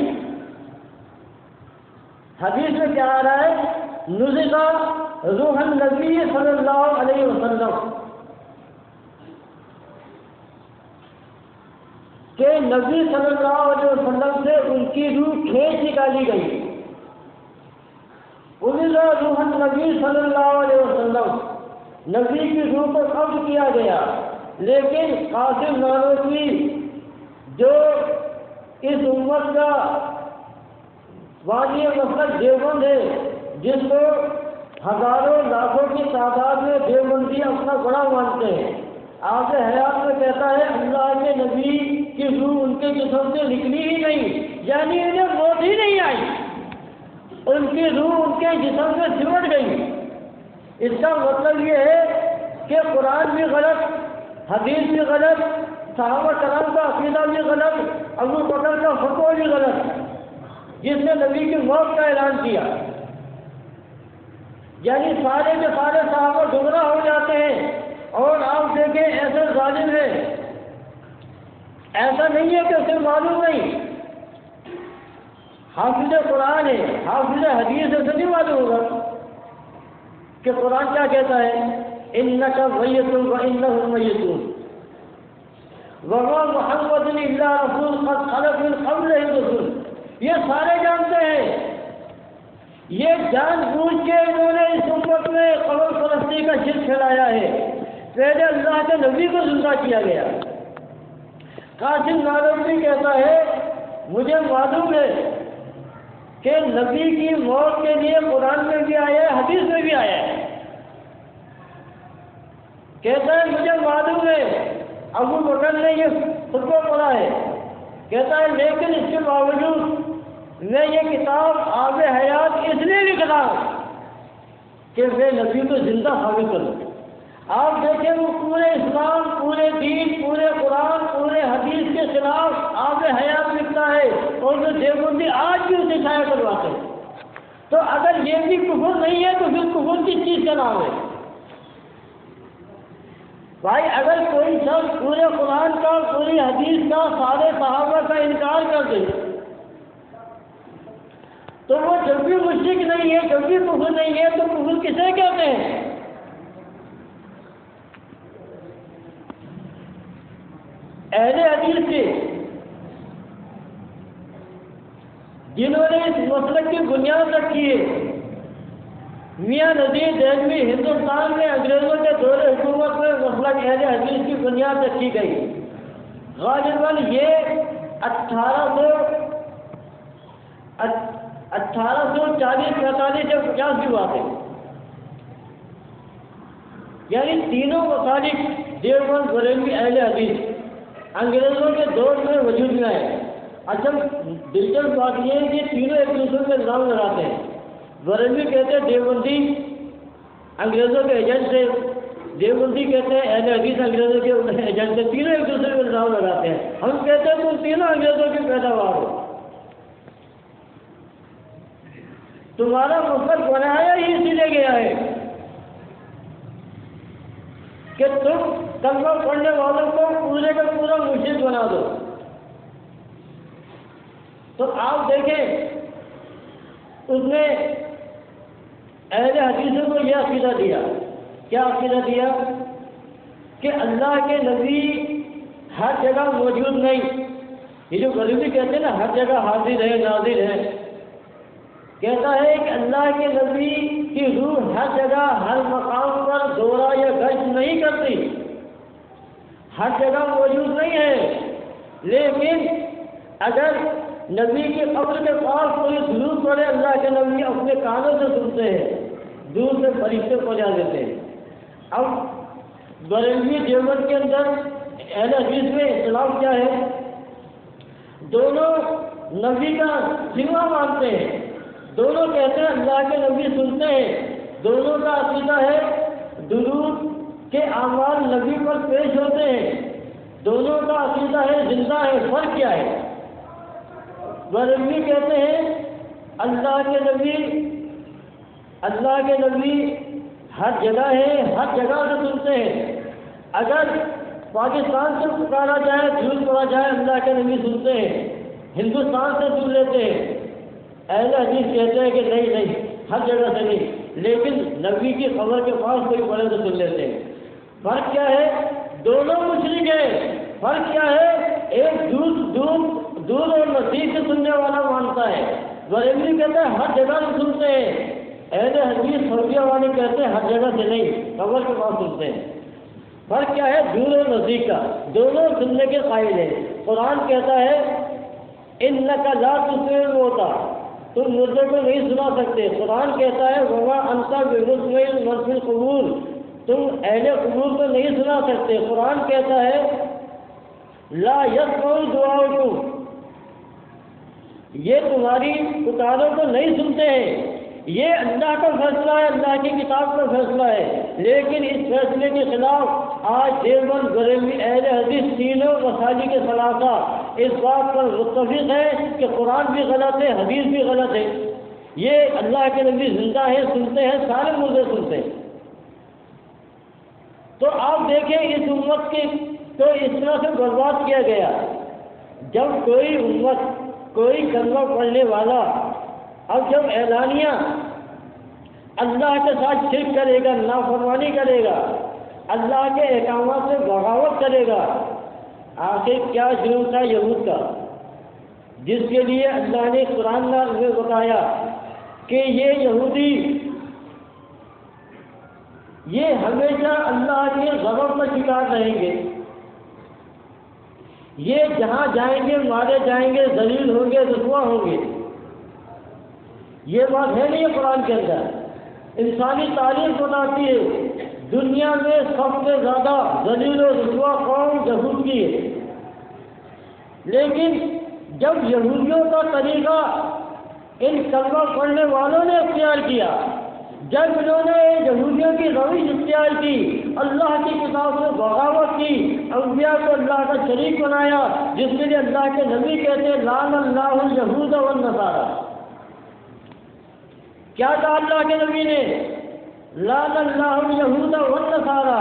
Speaker 1: حدیث میں کیا آ رہا ہے نزغ روح النبی صلی اللہ علیہ وسلم، کہ نبی صلی اللہ علیہ وسلم سے ان کی روح کھینچ نکالی گئی۔ روح النبی صلی اللہ علیہ وسلم، نبی کی روح کو قبض کیا گیا، لیکن قاسم نانوتوی جو اس امت کا واقعی مسلک دیوبند ہے، جس کو ہزاروں لاکھوں کی تعداد میں دیوبندی اپنا بڑا مانتے ہیں، آب حیات میں کہتا ہے اللہ کے نبی کی روح ان کے جسم سے نکلی ہی نہیں، یعنی انہیں موت ہی نہیں آئی، ان کی روح ان کے جسم سے سمٹ گئی۔ اس کا مطلب یہ ہے کہ قرآن بھی غلط، حدیث بھی غلط، صحابہ کرام کا عقیدہ بھی غلط، ابو بکر کا فتویٰ بھی غلط، جس نے نبی کی موت کا اعلان کیا۔ یعنی سارے کے سارے صحابہ گمراہ ہو جاتے ہیں، اور آپ دیکھیں ایسے ظالم ہے، ایسا نہیں ہے کہ اسے معلوم نہیں، حافظ قرآن ہے، حافظ حدیث سے نہیں معلوم ہوگا کہ قرآن کیا کہتا ہے، انک میت وانہم میتون وما محمد الا رسول قد خلت من قبلہ الرسل، یہ سارے جانتے ہیں، یہ جان بوجھ کے انہوں نے اس امت میں قبر پرستی کا شرک پھیلایا ہے۔ پہلے اللہ کے نبی کو زندہ کیا گیا۔ قاسم نانوتوی کہتا ہے مجھے معلوم ہے کہ نبی کی موت کے لیے قرآن میں بھی آیا ہے، حدیث میں بھی آیا ہے۔ کہتا ہے مجھے معلوم ہے، ابو بکر نے یہ خطبہ پڑھا ہے، کہتا ہے لیکن اس کے باوجود میں یہ کتاب آب حیات اس لیے لکھ رہا ہوں کہ میں نبی کو زندہ ثابت کروں۔ آپ دیکھیں وہ پورے اسلام، پورے دین، پورے قرآن، پورے حدیث کے خلاف آب حیات لکھتا ہے، اور جو دیوبندی آج بھی اسے شائع کرواتے ہیں۔ تو اگر یہ بھی کفر نہیں ہے تو پھر کفر کس چیز کا نام ہے؟ بھائی اگر کوئی شخص پورے قرآن کا، پوری حدیث کا، سارے صحابہ کا انکار کر دے تو وہ جب بھی مشرک نہیں ہے، جب بھی کفر نہیں ہے، تو کفر کسے کہتے ہیں؟ اہل حدیث کے جنہوں نے اس مسلک کی بنیاد رکھی ہے، میاں نذیر دہلوی، ہندوستان میں انگریزوں کے دور حکومت میں مسلک اہل حدیث کی بنیاد رکھی گئی۔ غالباً یہ 1840-45 یا 50 کی بات ہے، یعنی تینوں مسالک دیوبند، بریلوی، اہل حدیث انگریزوں کے دور میں وجود میں آئے۔ اچھا دلچسپ بات یہ ہے کہ تینوں ایک دوسرے میں الزام لگاتے ہیں۔ بریلوی کہتے ہیں دیوبندی انگریزوں کے ایجنٹ سے، دیوبندی کہتے ہیں اہل حدیث انگریزوں کے ایجنٹ سے، تینوں ایک دوسرے میں الزام لگاتے ہیں۔ ہم کہتے ہیں تم تینوں انگریزوں کی پیداوار ہو، تمہارا مسلک بنایا ہی اسی لیے گیا ہے کہ تم کلمہ پڑھنے والوں کو پورے کا پورا مرشد بنا دو۔ تو آپ دیکھیں اس نے اہل حدیثوں کو یہ عقیدہ دیا، کیا عقیدہ دیا؟ کہ اللہ کے نبی ہر جگہ موجود نہیں، یہ جو غریبی کہتے ہیں نا ہر جگہ حاضر ہے، ناظر ہے، کہتا ہے کہ اللہ کے نبی کی روح ہر جگہ، ہر مقام پر دورہ یا گشت نہیں کرتی، ہر جگہ موجود نہیں ہے، لیکن اگر نبی کی قبر کے پاس کوئی درود پڑے اللہ کے نبی اپنے کانوں سے سنتے ہیں، دور سے فرشتے پہنچا دیتے ہیں۔ اب بریلوی دیوبند کے اندر اہل حدیث میں اختلاف کیا ہے؟ دونوں نبی کا سوا مانتے ہیں، دونوں کہتے ہیں اللہ کے نبی سنتے ہیں، دونوں کا عقیدہ ہے درود کے اعمال نبی پر پیش ہوتے ہیں، دونوں کا عقیدہ ہے زندہ ہے۔ فرق کیا ہے؟ بریلوی کہتے ہیں اللہ کے نبی ہر جگہ ہے، ہر جگہ سے سنتے ہیں، اگر پاکستان سے پکارا جائے، درود پڑھا جائے، اللہ کے نبی سنتے ہیں، ہندوستان سے سن لیتے ہیں۔ اہل حدیث کہتے ہیں کہ نہیں ہر جگہ سے نہیں، لیکن نبی کی خبر کے پاس کوئی پڑھے تو سن لیتے ہیں۔ فرق کیا ہے؟ دونوں مشرک ہیں، فرق کیا ہے؟ ایک دور اور نزدیک سے سننے والا مانتا ہے، بریلوی کہتا ہے ہر جگہ سے سنتے ہیں، اہل حدیث سعودیہ والے کہتے ہیں ہر جگہ سے نہیں، خبر کے پاس سنتے ہیں۔ فرق کیا ہے؟ دور اور نزدیک کا، دونوں سننے کے قائل ہیں۔ قرآن کہتا ہے انک لا تسمع الموتى، تم مردے کو نہیں سنا سکتے۔ قرآن کہتا ہے وما انت بمسمع من فی القبور، تم اہل قبور کو نہیں سنا سکتے۔ قرآن کہتا ہے لا یسمع دعاءکم، یہ تمہاری پکاروں کو نہیں سنتے ہیں۔ یہ اللہ کا فیصلہ ہے، اللہ کی کتاب کا فیصلہ ہے، لیکن اس فیصلے کے خلاف آج دیوبند، بریلوی، اہل حدیث تینوں مسالک ثلاثہ اس بات پر متفق ہے کہ قرآن بھی غلط ہے، حدیث بھی غلط ہے۔ یہ اللہ کے نبی زندہ ہیں، سنتے ہیں، سارے مردے سنتے ہیں۔ تو آپ دیکھیں اس امت کی تو اس طرح سے برباد کیا گیا۔ جب کوئی امت، کوئی کلمہ پڑھنے والا اب جب اعلانیہ اللہ کے ساتھ شرک کرے گا، نافرمانی کرے گا، اللہ کے احکامات سے بغاوت کرے گا، آخر کیا جرم تھا یہود کا، جس کے لیے اللہ نے قرآن میں بتایا کہ یہ یہودی یہ ہمیشہ اللہ کے غضب کا شکار رہیں گے، یہ جہاں جائیں گے مارے جائیں گے، ذلیل ہوں گے، رسوا ہوں گے۔ یہ بات ہے نہیں قرآن کے اندر۔ انسانی تاریخ بتاتی ہے دنیا میں سب سے زیادہ ذلیل و رسوا قوم یہود کی ہے، لیکن جب یہودیوں کا طریقہ ان کلمہ پڑھنے والوں نے اختیار کیا، جب انہوں نے یہودیوں کی روش اختیار کی، اللہ کی کتاب سے بغاوت کی، انبیاء کو اللہ کا شریک بنایا، جس کے لیے اللہ کے نبی کہتے ہیں لعن اللہ الیہود والنصارى۔ کیا کہا اللہ کے نبی نے؟ لعن اللہ الیہود والنصارى،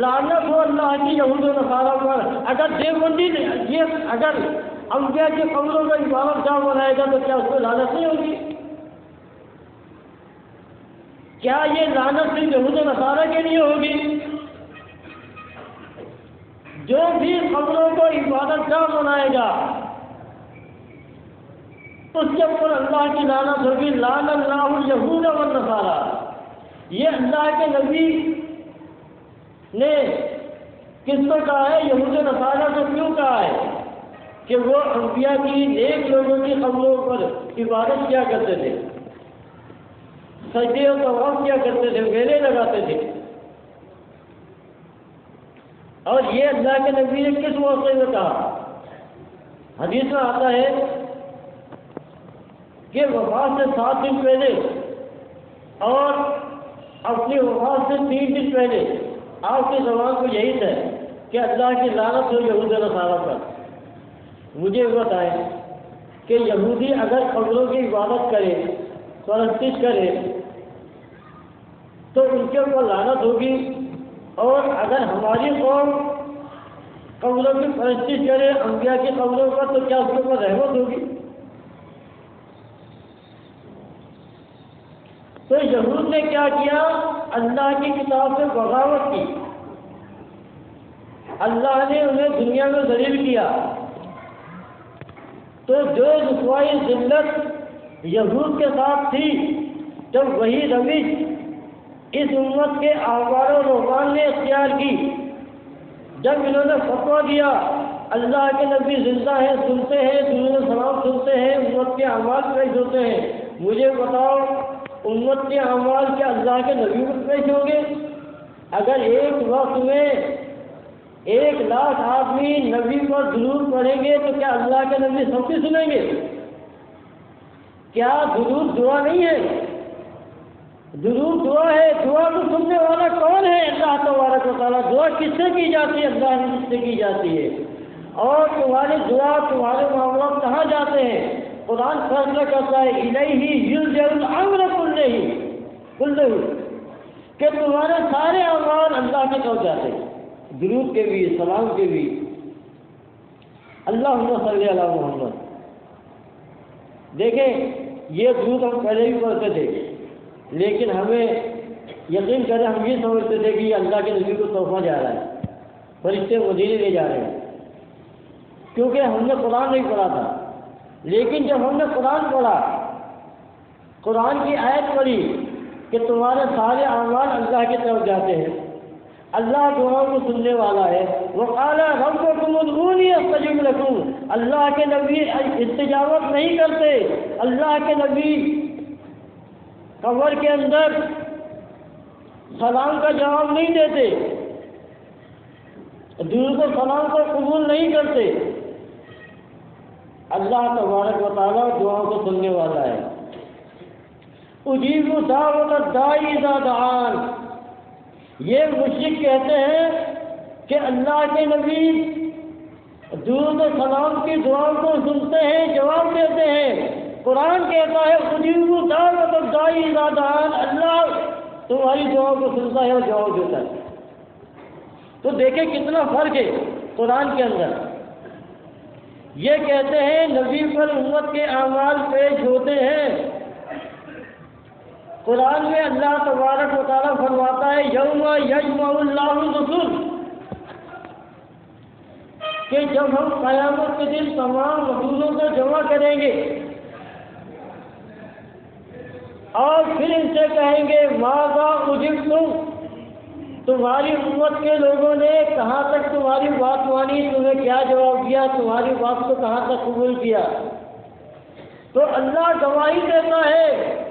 Speaker 1: لعنت ہو اللہ کی یہود و نصارہ پر۔ اگر دیوبندی اگر انبیاء کی قبروں کا عبادت گاہ بنائے گا تو کیا اس کو لعنت نہیں ہوگی؟ کیا یہ لعنت صرف یہود و نصارہ کے لیے ہوگی؟ جو بھی قبروں کو عبادت گاہ بنائے گا اس کے اوپر اللہ کی لعنت ہوگی۔ لعن اللہ الیہود والنصارى۔ یہ اللہ کے نبی نے کس کو کہا ہے؟ یہود و نصارہ کو کیوں کہا ہے؟ کہ وہ انبیاء کی نیک لوگوں کی قبروں پر عبادت کیا کرتے تھے، سجدے و طواف کیا کرتے تھے، میلے لگاتے تھے۔ اور یہ اللہ کے نبی نے کس موقع میں کہا؟ حدیث میں آتا ہے کہ وفات سے 7 دن پہلے اور اپنی وفات سے 3 دن پہلے آپ کی زبان کو یہی تھا کہ اللہ کی لعنت ہو یہود و نصارہ پر۔ مجھے بتائیں کہ یہودی اگر قبروں کی عبادت کرے، پرستش کرے تو ان کے اوپر لعنت ہوگی، اور اگر ہماری قوم قبروں کی پرستش کرے انبیاء کی قبروں پر تو کیا اس کے اوپر رحمت ہوگی؟ تو یہود نے کیا کیا؟ اللہ کی کتاب سے بغاوت کی، اللہ نے انہیں دنیا میں ذلیل کیا۔ تو جو رسوائی ذلت یہود کے ساتھ تھی، جب وہی روش اس امت کے احبار و رہبان نے اختیار کی، جب انہوں نے فتویٰ دیا اللہ کے نبی زندہ ہیں، سنتے ہیں، درود و سلام سنتے ہیں، امت کے اعمال پیش ہوتے ہیں، مجھے بتاؤ امت کے اعمال کیا اللہ کے نبی پر پیش ہوں گے؟ اگر ایک وقت میں 1,00,000 آدمی نبی پر درود پڑھیں گے تو کیا اللہ کے نبی سب کی سنیں گے؟ کیا درود دعا نہیں ہے؟ درود دعا ہے۔ دعا کو سننے والا کون ہے؟ اللہ تبارک و تعالیٰ۔ دعا کس سے کی جاتی ہے؟ اللہ سے کی جاتی ہے۔ اور تمہاری دعا، تمہارے معاملات کہاں جاتے ہیں؟ قرآن فیصلہ کرتا ہے الیہ یرجع الامر کلہ، کہ تمہارے سارے اعمال اللہ کی طرف جاتے ہیں، درود کے بھی، سلام کے بھی۔ اللہم صلی علی محمد۔ دیکھیں یہ درود ہم پہلے بھی پڑھتے تھے، لیکن ہمیں یقین کریں ہم یہ سمجھتے تھے کہ یہ اللہ کے نبی کو تحفہ جا رہا ہے، فرشتے مدینے لے جا رہے ہیں، کیونکہ ہم نے قرآن نہیں پڑھا تھا۔ لیکن جب ہم نے قرآن پڑھا، قرآن کی آیت پڑھی کہ تمہارے سارے اعمال اللہ کی طرف جاتے ہیں، اللہ دعاؤں کو سننے والا ہے۔ وقال ربکم ادعونی استجب لکم۔ اللہ کے نبی استجابت نہیں کرتے، اللہ کے نبی قبر کے اندر سلام کا جواب نہیں دیتے، درود و سلام کو قبول نہیں کرتے۔ اللہ تبارک و تعالیٰ دعاؤں کو سننے والا ہے۔ اجیب دعوت الداعی اذا دعان۔ یہ مشرک کہتے ہیں کہ اللہ کے نبی درود و سلام کی دعاؤں کو سنتے ہیں، جواب دیتے ہیں۔ قرآن کہتا ہے اجیب تمہاری دعاؤں کو سنتا ہے اور جواب دیتا ہے۔ تو دیکھیں کتنا فرق ہے قرآن کے اندر۔ یہ کہتے ہیں نبی پر امت کے اعمال پیش ہوتے ہیں۔ قرآن میں اللہ تبارک و تعالیٰ فرماتا ہے یوم یجمع اللہ الرسل، کہ جب ہم قیامت کے دن تمام رسولوں کو جمع کریں گے اور پھر ان سے کہیں گے ماذا اجبتم، تمہاری امت کے لوگوں نے کہاں تک تمہاری بات مانی، تمہیں کیا جواب دیا، تمہاری بات کو کہاں تک قبول کیا۔ تو اللہ گواہی دیتا ہے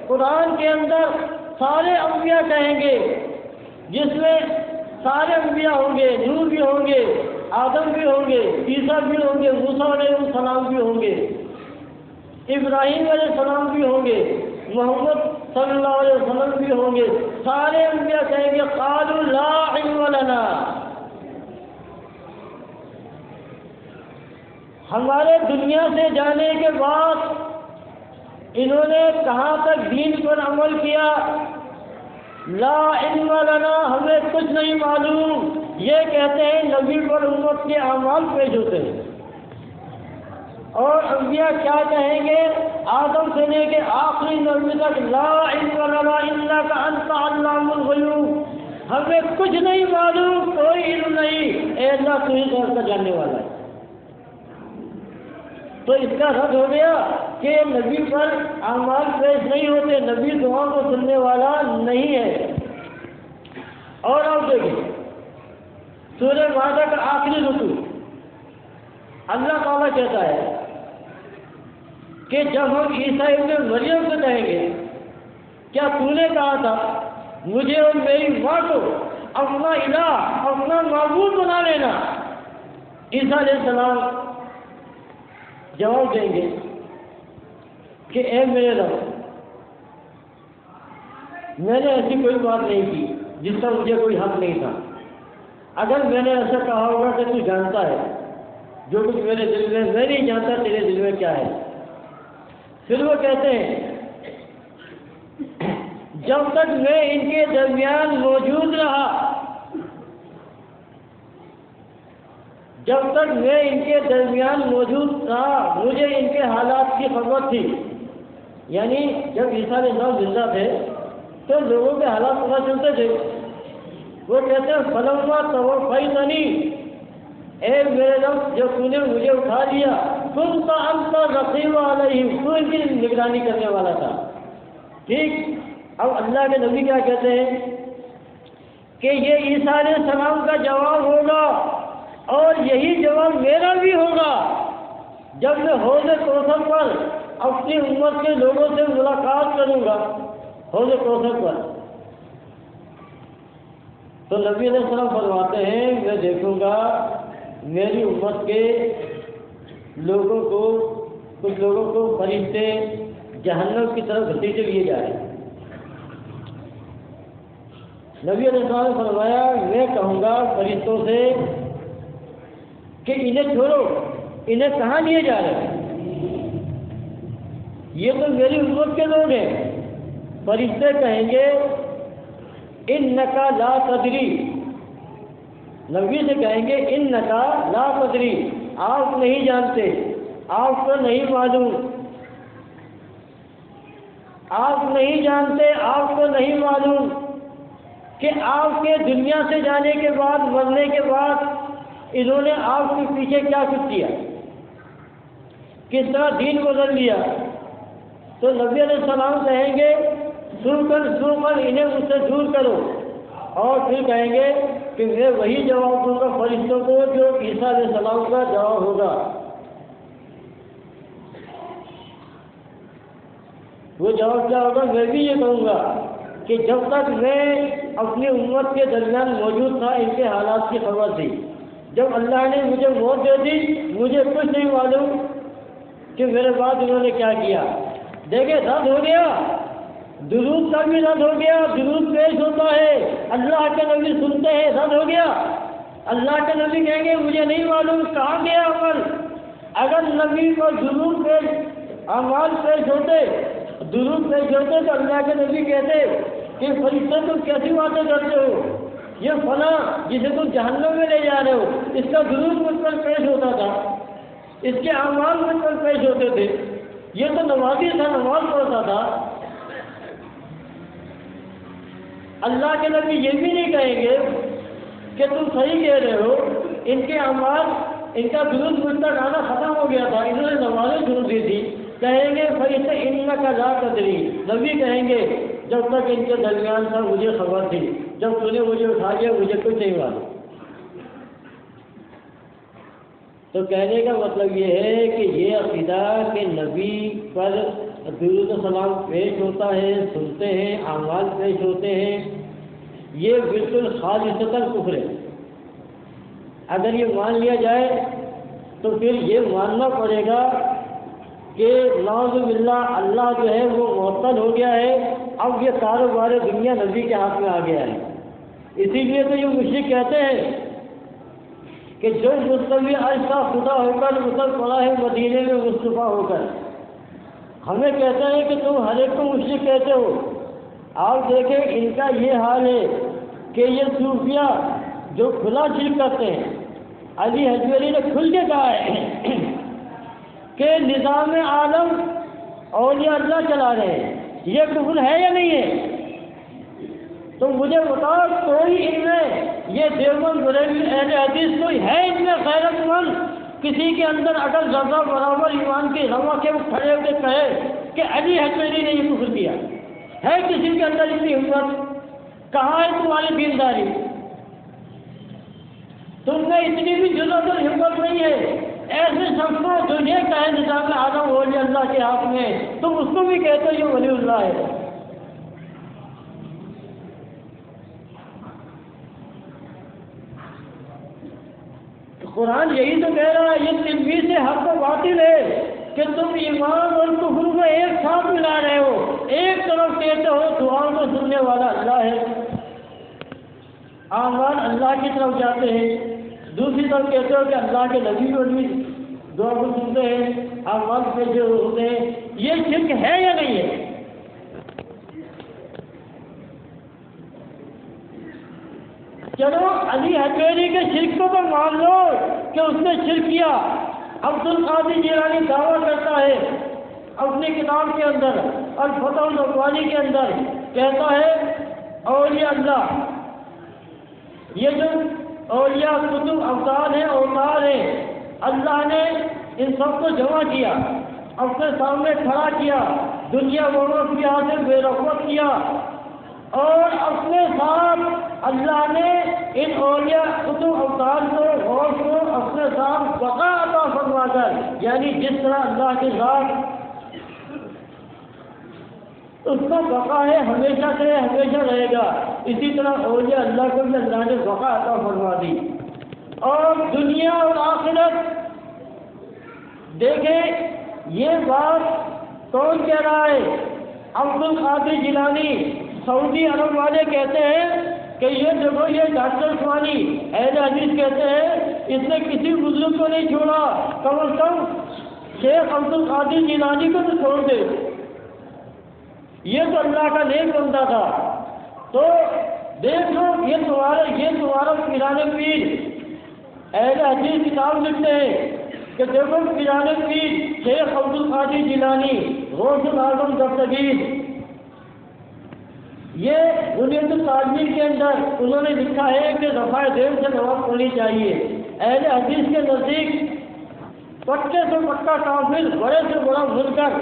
Speaker 1: قرآن کے اندر، سارے انبیاء کہیں گے، جس میں سارے انبیاء ہوں گے، نوح بھی ہوں گے، آدم بھی ہوں گے، عیسیٰ بھی ہوں گے، موسیٰ علیہ السلام بھی ہوں گے، ابراہیم علیہ السلام بھی ہوں گے، محمد صلی اللہ علیہ وسلم بھی ہوں گے۔ سارے انبیاء کہیں گے قالوا لا علم لنا، ہمارے دنیا سے جانے کے بعد انہوں نے کہاں تک دین پر عمل کیا، لا علم لنا، ہمیں کچھ نہیں معلوم۔ یہ کہتے ہیں نبی پر امت کے اعمال پیش ہوتے ہیں۔ اور انبیاء کیا کہیں گے آدم سے لے کے آخری نبی تک، لا علم لنا انک انت علام الغیوب، ہمیں کچھ نہیں معلوم، کوئی علم نہیں، اے اللہ تو ہی غیب کا جاننے والا ہے۔ تو اس کا رد ہو گیا کہ نبی پر اعمال پیش نہیں ہوتے، نبی دعا کو سننے والا نہیں ہے۔ اور اب دیکھیں سورہ مائدہ کا آخری رکوع، اللہ تعالیٰ کہتا ہے کہ جب ہم عیسیٰ ابن مریم کو کہیں گے کیا تو نے کہا تھا مجھے اور میری ماں کو اپنا الہ، اپنا معبود بنا لینا، عیسیٰ علیہ السلام جواب دیں گے کہ اے میرے رب، میں نے ایسی کوئی بات نہیں کی جس کا مجھے کوئی حق نہیں تھا۔ اگر میں نے ایسا کہا ہوگا کہ تو جانتا ہے جو کچھ میرے دل میں، میں نہیں جانتا تیرے دل میں کیا ہے۔ پھر وہ کہتے ہیں جب تک میں ان کے درمیان موجود رہا، جب تک میں ان کے درمیان موجود رہا، مجھے ان کے حالات کی خبر تھی۔ یعنی جب عیسیٰ علیہ السلام زندہ تھے تو لوگوں کے حالات پتہ چلتے تھے۔ وہ کہتے ہیں فلما توفیتنی، اے میرے رب جب تو نے مجھے اٹھا لیا، کنت انت رقیب علیہم، تو ان کی نگرانی کرنے والا تھا۔ ٹھیک، اب اللہ کے نبی کیا کہتے ہیں کہ یہ عیسیٰ علیہ السلام کا جواب ہوگا اور یہی جواب میرا بھی ہوگا جب میں حوض کوثر پر اپنی امت کے لوگوں سے ملاقات کروں گا، حوض کوثر پر۔ تو نبی علیہ السلام فرماتے ہیں میں دیکھوں گا میری امت کے لوگوں کو، کچھ لوگوں کو فرشتے جہنم کی طرف گھسیٹے لیے جا رہے ہیں۔ نبی علیہ السلام نے فرمایا میں کہوں گا فرشتوں سے کہ انہیں چھوڑو، انہیں کہاں لیے جا رہے ہیں، یہ تو میری امت کے لوگ ہیں۔ فرشتے کہیں گے انکا لا تدری، نبی سے کہیں گے انکا لا تدری، آپ نہیں جانتے، آپ کو نہیں معلوم، آپ نہیں جانتے، آپ کو نہیں معلوم کہ آپ کے دنیا سے جانے کے بعد، مرنے کے بعد انہوں نے آپ کے پیچھے کیا کچھ کیا، کس طرح دین بدل لیا۔ تو نبی علیہ السلام کہیں گے سو کر انہیں مجھ سے دور کرو، اور پھر کہیں گے کہ میں وہی جواب دوں گا فرشتوں کو جو عیسیٰ علیہ السلام کا جواب ہوگا۔ وہ جواب کیا ہوگا؟ میں بھی یہ کہوں گا کہ جب تک میں اپنی امت کے درمیان موجود تھا ان کے حالات کی خبر تھی، جب اللہ نے مجھے موت دے دی مجھے کچھ نہیں معلوم کہ میرے بعد انہوں نے کیا کیا۔ دیکھیں رد ہو گیا، درود کا بھی رد ہو گیا، درود پیش ہوتا ہے، اللہ کے نبی سنتے ہیں، رد ہو گیا۔ اللہ کے نبی کہیں گے مجھے نہیں معلوم کہاں گیا عمل۔ اگر نبی کو درود پیش اعمال پیش ہوتے، درود پیش ہوتے تو اللہ کے نبی کہتے کہ فرشتوں تم کیسی باتیں کرتے ہو، یہ فلاں جسے تم جہنم میں لے جا رہے ہو اس کا درود مجھ پر پیش ہوتا تھا، اس کے اعمال مجھ پر پیش ہوتے تھے، یہ تو نمازی تھا، نماز پڑھتا تھا۔ اللہ کے نبی یہ بھی نہیں کہیں گے کہ تم صحیح کہہ رہے ہو، ان کے اعمال، ان کا درود مجھ تک آنا ختم ہو گیا تھا، انہوں نے نمازیں شروع دی تھی۔ کہیں گے فرشتے انک لا تدری، نبی کہیں گے جب تک ان کے درمیان تھا مجھے خبر تھی، جب تو نے مجھے اٹھا لیا مجھے کچھ نہیں معلوم۔ تو کہنے کا مطلب یہ ہے کہ یہ عقیدہ کہ نبی پر درود و سلام پیش ہوتا ہے، سنتے ہیں، اعمال پیش ہوتے ہیں، یہ بالکل خالصتاً کفر ہے۔ اگر یہ مان لیا جائے تو پھر یہ ماننا پڑے گا کہ نعوذ باللہ اللہ جو ہے وہ معطل ہو گیا ہے، اب یہ کاروبار دنیا نبی کے ہاتھ میں آ گیا ہے۔ اسی لیے تو یہ مشرک کہتے ہیں کہ جو مستوی عرش کا خدا ہو کر اتر پڑا ہے مدینے میں مصطفیٰ ہو کر، ہمیں کہتے ہیں کہ تم ہر ایک کو مشرک کہتے ہو۔ آپ دیکھیں ان کا یہ حال ہے کہ یہ صوفیہ جو کھلا شرک کرتے ہیں، علی حجویری نے کھل کے کہا ہے کہ نظام عالم اولیاء اللہ چلا رہے ہیں، یہ کفر ہے یا نہیں ہے؟ تو مجھے بتاؤ کوئی ان میں، یہ دیوبند بریلوی اہل حدیث کوئی ہے ان میں غیرت مند کسی کے اندر اگر ذرہ برابر ایمان کی روا کے وہ کھڑے ہو کے کہے کہ علی حجویری نے یہ کفر کیا؟ ہے کسی کے اندر اتنی ہمت؟ کہاں ہے تمہاری دینداری؟ تم میں اتنی بھی جرأت اور ہمت نہیں ہے ایسے شخص کو جو یہ کہے نظام عالم ولی اللہ کے ہاتھ میں، تم اس کو بھی کہتے ہو یہ ولی اللہ ہے۔ قرآن یہی تو کہہ رہا ہے، یہ تلبیس حق و باطل ہے کہ تم ایمان اور کفر کو ایک ساتھ ملا رہے ہو۔ ایک طرف کہتے ہو دعاؤں کو سننے والا اللہ ہے، اعمال اللہ کی طرف جاتے ہیں، دوسری طرف کہتے ہو کہ اللہ کے نبی کو بھی دعا کو سنتے ہیں، اعمال پہ جو ہوتے ہیں۔ یہ شرک ہے یا نہیں ہے؟ چلو علی حجویری کے شرک کو تو مان لو کہ اس نے شرک کیا۔ عبد القادر جیلانی دعویٰ کرتا ہے اپنی کتاب کے اندر الفتح الربانی کے اندر، کہتا ہے اولیاء اللہ، یہ جو اولیاء کتب اوتار ہیں، اوتار ہیں، اللہ نے ان سب کو جمع کیا، اپنے سامنے کھڑا کیا، دنیا والوں کے یہاں سے بے رغبت کیا، اور اپنے ساتھ اللہ نے ان اولیاء کتب اوتار کو غوث کو اپنے ساتھ بقا عطا فرما کر، یعنی جس طرح اللہ کے ذات اس کو بقا ہے ہمیشہ سے ہمیشہ رہے گا، اسی طرح اولیاء اللہ کو بھی اللہ نے بقا عطا فرما دی۔ اور دنیا اور آخرت دیکھیں یہ بات کون کہہ رہا ہے؟ عبد القادر جیلانی، سعودی عرب والے کہتے ہیں کہ یہ دیکھو یہ ڈاکٹر عثمانی اہل حدیث کہتے ہیں اس نے کسی بزرگ کو نہیں چھوڑا، کم از کم شیخ عبد القادر جیلانی کو تو چھوڑ دے، یہ تو اللہ کا نیک بندہ تھا۔ تو دیکھ لو یہ تمہارا پیرانے پیر اہل حدیث کتاب لکھتے ہیں کہ دیکھو پیرانے پیر شیخ عبد القادر جیلانی غوث الاعظم دستگیر، یہ بنیاد التعلیم کے اندر انہوں نے لکھا ہے کہ رفع دین سے نماز پڑھنی چاہیے۔ اہل حدیث کے نزدیک پکے سے پکا کافر، بڑے سے بڑا منکر،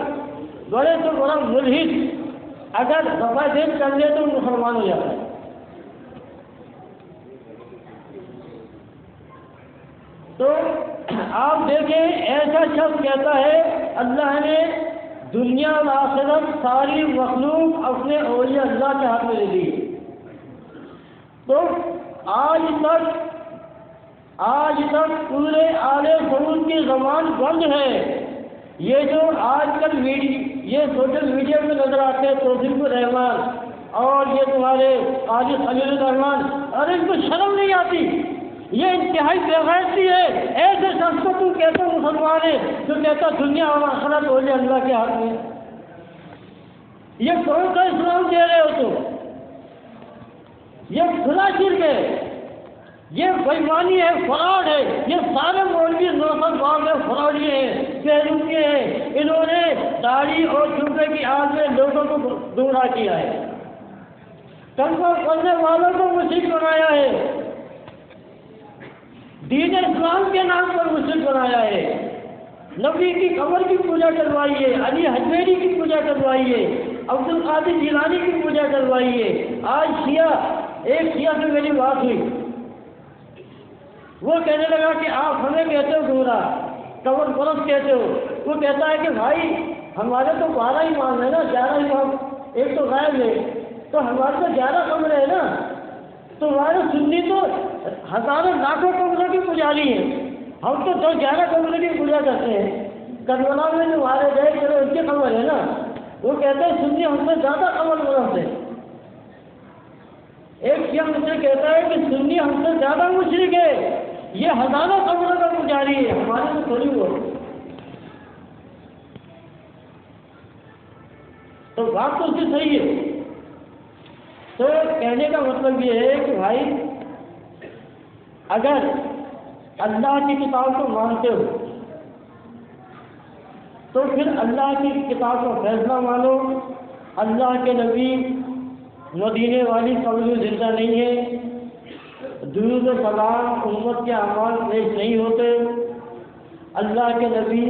Speaker 1: بڑے سے بڑا ملحد اگر رفع دین کر لے تو مسلمان ہو جاتا ہے۔ تو آپ دیکھیں ایسا شخص کہتا ہے اللہ نے دنیا اور آخرت ساری مخلوق اپنے اولیاء اللہ کے ہاتھ میں دے دی۔ تو آج تک پورے آل سعود کی زبان بند ہے۔ یہ جو آج کل یہ سوشل میڈیا میں نظر آتے ہیں توصیف الرحمان اور یہ تمہارے قاضی خلیل الرحمان، ارے ان کو شرم نہیں آتی؟ یہ انتہائی بے غیرتی ہے۔ ایسے شخص کو تم کہتے ہو مسلمان ہے جو کہتا دنیا اور آخرت اولیاء اللہ کے ہاتھ میں، یہ کون سا اسلام دے رہے ہو تم؟ یہ کھلا شرک ہے، یہ بےمانی ہے، فراڈ ہے۔ یہ سارے مولوی نوسط باغ فراڈی ہیں، پیروکے ہیں، انہوں نے داڑھی اور جھمکے کی آڑ میں لوگوں کو گمراہ کیا ہے، کلمہ پڑھنے والوں کو مشرک بنایا ہے، دین اسلام کے نام پر مشرک بنایا ہے، نبی کی قبر کی پوجا کروائی ہے، علی حجویری کی پوجا کروائی ہے، عبد القادر جیلانی کی پوجا کروائی ہے۔ آج ایک شیعہ سے میری بات ہوئی، وہ کہنے لگا کہ آپ ہمیں کہتے ہو گمراہ، قبر پرست کہتے ہو۔ وہ کہتا ہے کہ بھائی ہمارے تو 12 امام ہے نا، 11 امام، ایک تو غائب ہے، تو ہمارے تو 11 کمرے ہیں نا، تمہارے سنی تو ہزاروں لاکھوں کمروں کی پجاری ہیں، ہم تو 11 کمرے کی پوجا کرتے ہیں۔ کربلا میں جو مارے گئے چلو ان کے قبر ہے نا، وہ کہتے ہیں سنی ہم سے زیادہ قبر پرست ہے۔ ایک شیعہ مجھ سے کہتا ہے کہ سنی ہم سے زیادہ مشرک ہے، یہ ہزاروں قبروں کا پجاری ہے، ہمارے تو تھوڑی ہوا۔ تو بات تو اس کی صحیح ہے۔ تو کہنے کا مطلب یہ ہے کہ بھائی اگر اللہ کی کتاب کو مانتے ہو تو پھر اللہ کی کتاب کا فیصلہ مانو۔ اللہ کے نبی مدینے والی قبر زندہ نہیں ہے، درود و سلام امت کے اعمال پیش نہیں ہوتے، اللہ کے نبی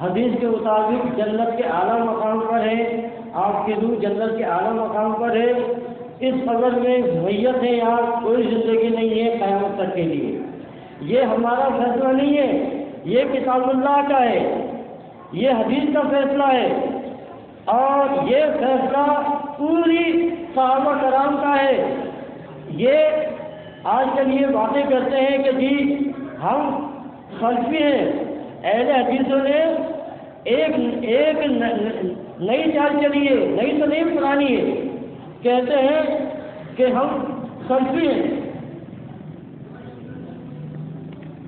Speaker 1: حدیث کے مطابق جنت کے اعلیٰ مقام پر ہے، آپ کی روح جنت کے اعلیٰ مقام پر ہے، اس قبر میں میت ہے، یہاں کوئی زندگی نہیں ہے قیامت تک کے لیے۔ یہ ہمارا فیصلہ نہیں ہے، یہ کتاب اللہ کا ہے، یہ حدیث کا فیصلہ ہے، اور یہ فیصلہ پوری صحابہ کرام کا ہے۔ یہ آج کل یہ باتیں کرتے ہیں کہ جی ہم سلفی ہیں، اہل حدیثوں نے ایک نئی چال چلی ہے، نئی تو نہیں پرانی ہے، کہتے ہیں کہ ہم سلفی ہیں۔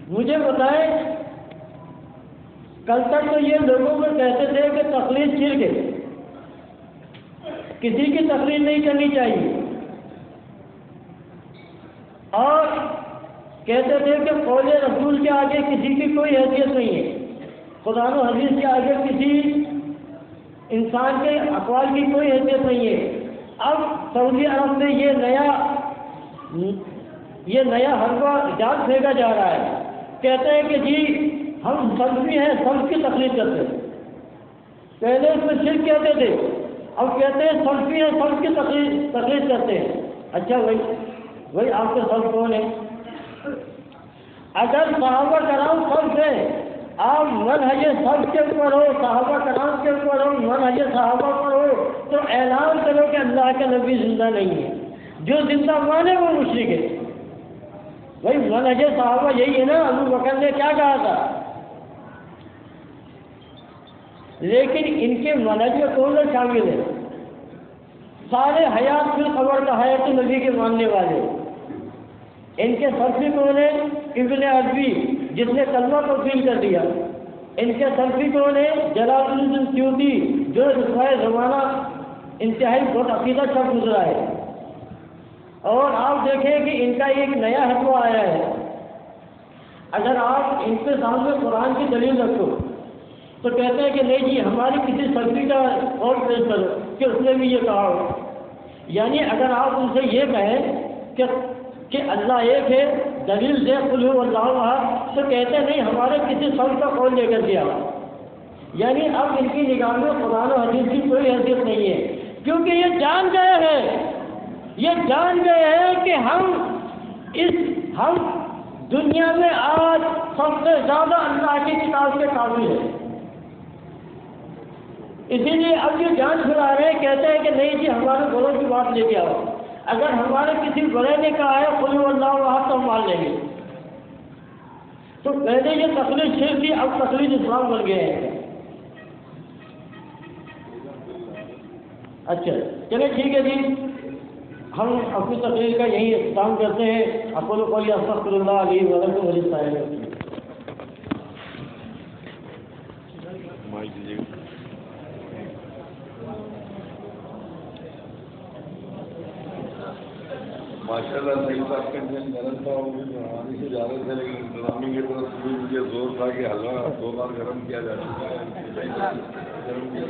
Speaker 1: مجھے بتائیں، کل تک تو یہ لوگوں کو کہتے تھے کہ تقلید شرک ہے، کسی کی تقلید نہیں کرنی چاہیے، اور کہتے تھے کہ قول رسول کے آگے کسی کی کوئی حیثیت نہیں ہے، قرآن و حدیث کے آگے کسی انسان کے اقوال کی کوئی حیثیت نہیں ہے۔ اب سعودی عرب میں یہ نیا حربہ جال پھینکا جا رہا ہے، کہتے ہیں کہ جی ہم سلفی ہیں، سلف کی تقلید کرتے ہیں۔ پہلے اس میں شرک کہتے تھے، اب کہتے ہیں سلفی ہیں، سلف کی تقلید کرتے ہیں۔ اچھا بھائی آپ کے سلف کون ہیں؟ اگر صحابہ کرام سلف ہیں، آپ منہج سلف کے اوپر ہو، صحابہ کرام کے اوپر ہو، منہج صحابہ پر ہو، تو اعلان کرو کہ اللہ کا نبی زندہ نہیں ہے، جو زندہ مانے وہ مشرک ہے۔ بھائی منہج صحابہ یہی ہے نا، ابو بکر نے کیا کہا تھا؟ لیکن ان کے منہج میں کون لوگ شامل ہیں؟ سارے حیات فی القبر کا حیات نبی کے ماننے والے۔ ان کے سلفی کون ہیں؟ ابن عربی، جس نے کلمہ تبدیل کر دیا۔ ان کے سلفی کون ہیں؟ جلال الدین سیوطی، جو رسوائے زمانہ انتہائی بہت عقیدہ شخص گزرا ہے۔ اور آپ دیکھیں کہ ان کا ایک نیا فتویٰ آیا ہے، اگر آپ ان کے سامنے قرآن کی دلیل رکھو تو کہتے ہیں کہ نہیں جی ہماری کسی سلفی کا قول پیش کرو کہ اس نے بھی یہ کہا ہو۔ یعنی اگر آپ ان سے یہ کہیں کہ اللہ ایک ہے، دلیل دے قل هو اللہ احد، تو کہتے ہیں نہیں ہمارے کسی سلف کا قول لے کر دیا۔ یعنی اب ان کی نگاہ میں قرآن و حدیث کی کوئی حیثیت نہیں ہے، کیونکہ یہ جان گئے ہیں کہ ہم دنیا میں آج سب سے زیادہ اللہ کی کتاب کے قابل ہیں۔ اسی لیے اب یہ جان چھڑا رہے ہیں، کہتے ہیں کہ نہیں جی ہمارے بڑوں کی بات لے کے آؤ، اگر ہمارے کسی بڑے نے کہا ہے قل هو اللہ احد تو ہم مان لیں گے۔ تو پہلے یہ تقلید شرک تھی، اب تقلید اسلام بن گئے ہیں۔ اچھا چلے ٹھیک ہے جی، ہم اپنی تقریر کا یہی اختتام کرتے ہیں۔ اقول قولی استغفر اللہ لی و لکم وللسائلین۔
Speaker 2: ماشاء اللہ صحیح بات کرنے گرم تھا روانی سے جا رہے تھے لیکن انتظامی کی طرف سے مجھے زور تھا کہ حلوہ 2 بار گرم کیا جا چکا ہے گرم کیا